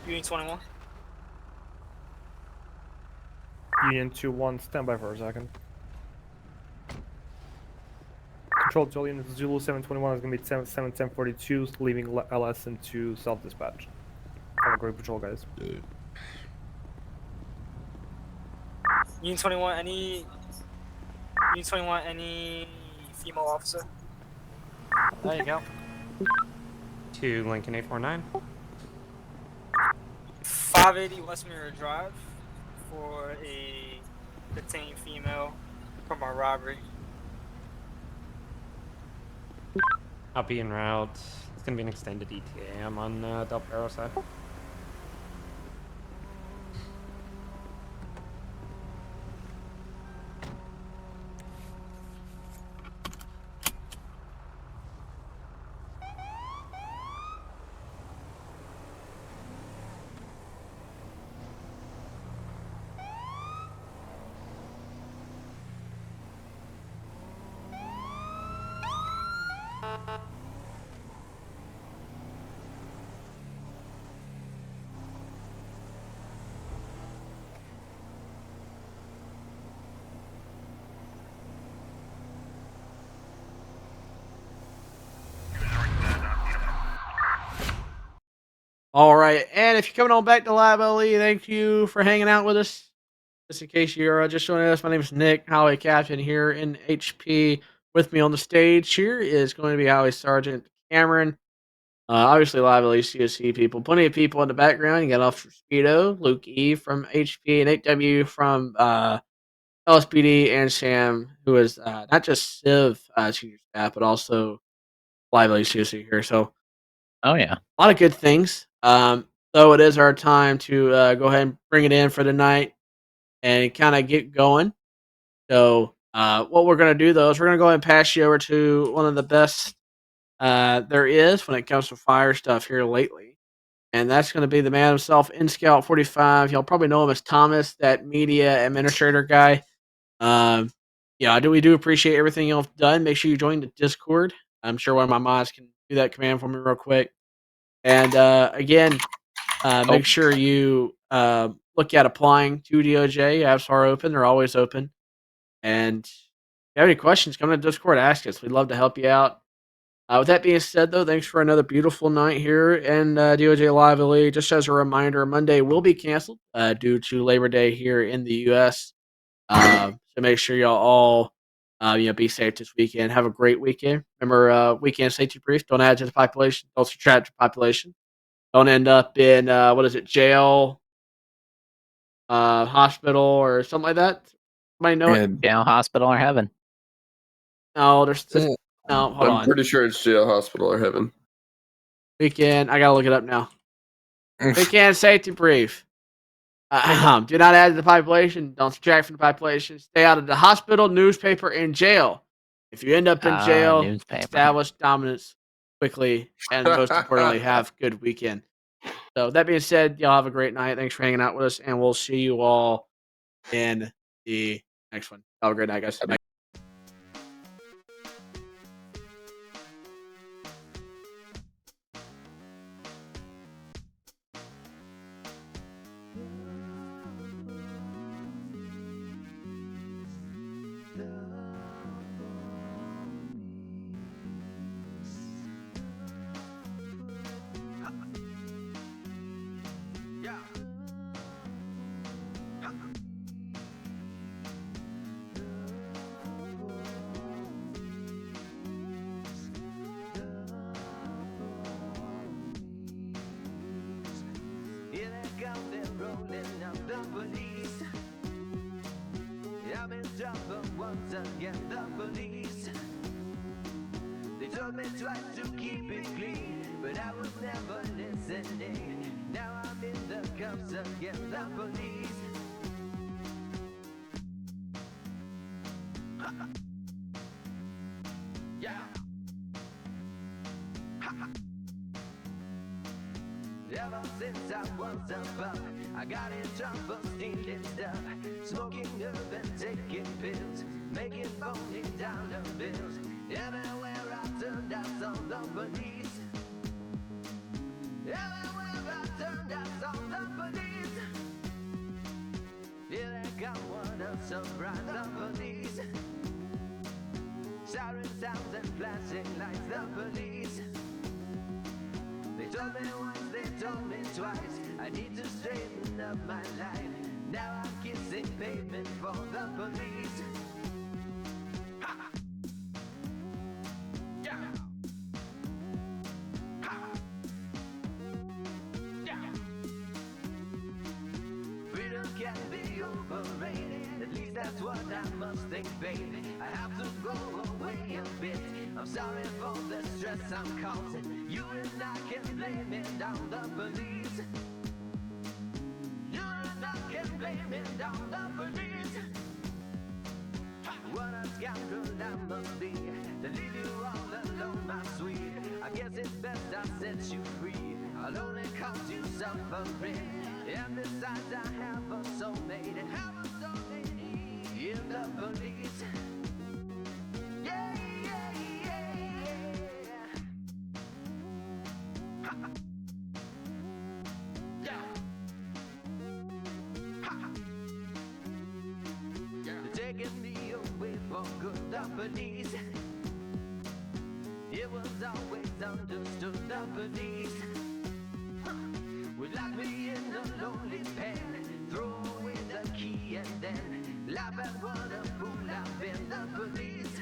Unit 21. Union 2-1, stand by for a second. Control to all units, Zulu 721 is going to be 71042, leaving LS into self-dispatch. Have a great patrol, guys. Unit 21, any... Unit 21, any female officer? There you go. 2 Lincoln 849. 580 West Mirror Drive for a detained female from a robbery. I'll be en route. It's gonna be an extended ETA. I'm on Del Perro side. All right, and if you're coming on back to LiveLE, thank you for hanging out with us. Just in case you're just joining us, my name is Nick, Highway Captain here in HP. With me on the stage here is going to be Highway Sergeant Cameron. Obviously, LiveLE CSC people. Plenty of people in the background. You got Officer Speedo, Luke E from HP, and 8W from LSPD, and Sam, who is not just Civ senior staff, but also LiveLE CSC here. So, oh yeah, a lot of good things. So it is our time to go ahead and bring it in for the night and kind of get going. So what we're going to do, though, is we're going to go ahead and pass you over to one of the best there is when it comes to fire stuff here lately. And that's going to be the man himself, in Scout 45. Y'all probably know him as Thomas, that media administrator guy. Yeah, we do appreciate everything y'all have done. Make sure you join the Discord. I'm sure one of my mods can do that command for me real quick. And again, make sure you look at applying to DOJ. Apps are open. They're always open. And if you have any questions, come to Discord, ask us. We'd love to help you out. With that being said, though, thanks for another beautiful night here in DOJ LiveLE. Just as a reminder, Monday will be canceled due to Labor Day here in the U.S. So make sure y'all all be safe this weekend. Have a great weekend. Remember, weekend safety brief. Don't add to the population. Don't subtract the population. Don't end up in jail, hospital, or something like that. Somebody know it? Jail, hospital, or heaven. No, there's no. Hold I'm on. pretty sure it's jail, hospital, or heaven. Weekend. I gotta look it up now. Weekend safety brief. Do not add to the population. Don't subtract from the population. Stay out of the hospital, newspaper, and jail. If you end up in jail, establish dominance quickly, and most importantly, have good weekend. So that being said, y'all have a great night. Thanks for hanging out with us, and we'll see you all in the next one. Have a great night, guys. Bye. Once again, the police, they told me twice to keep it clean, but I was never listening. Now I'm in the cuffs again, the police. Yeah. Ever since I was a pup, I got in trouble stealing stuff, smoking herb and taking pills, making phony dollar bills. Everywhere I turned, I saw the police. Everywhere I turned, I saw the police. Here they come, wanna surprise the police. Siren sounds and flashing lights, the police. They told me once, they told me twice, I need to straighten up my life. Now I'm kissing pavement for the police. Ha! Yeah! Ha! Yeah! Freedom can be overrated, at least that's what I must think, baby. I have to go away a bit. I'm sorry for the stress I'm causing. You and I can blame it on the police. You and I can blame it on the police. What a scoundrel I must be to leave you all alone, my sweet. I guess it's best I set you free. I'll only cause you suffering. And besides, I have a soulmate. In the police. Yeah, yeah, yeah, yeah. Ha, ha. Yeah. Ha, ha. Yeah. They're taking me away for good, the police. It was always understood, the police. would lock me in a lonely pen, throw away the key and then laugh at what a fool I've been. The police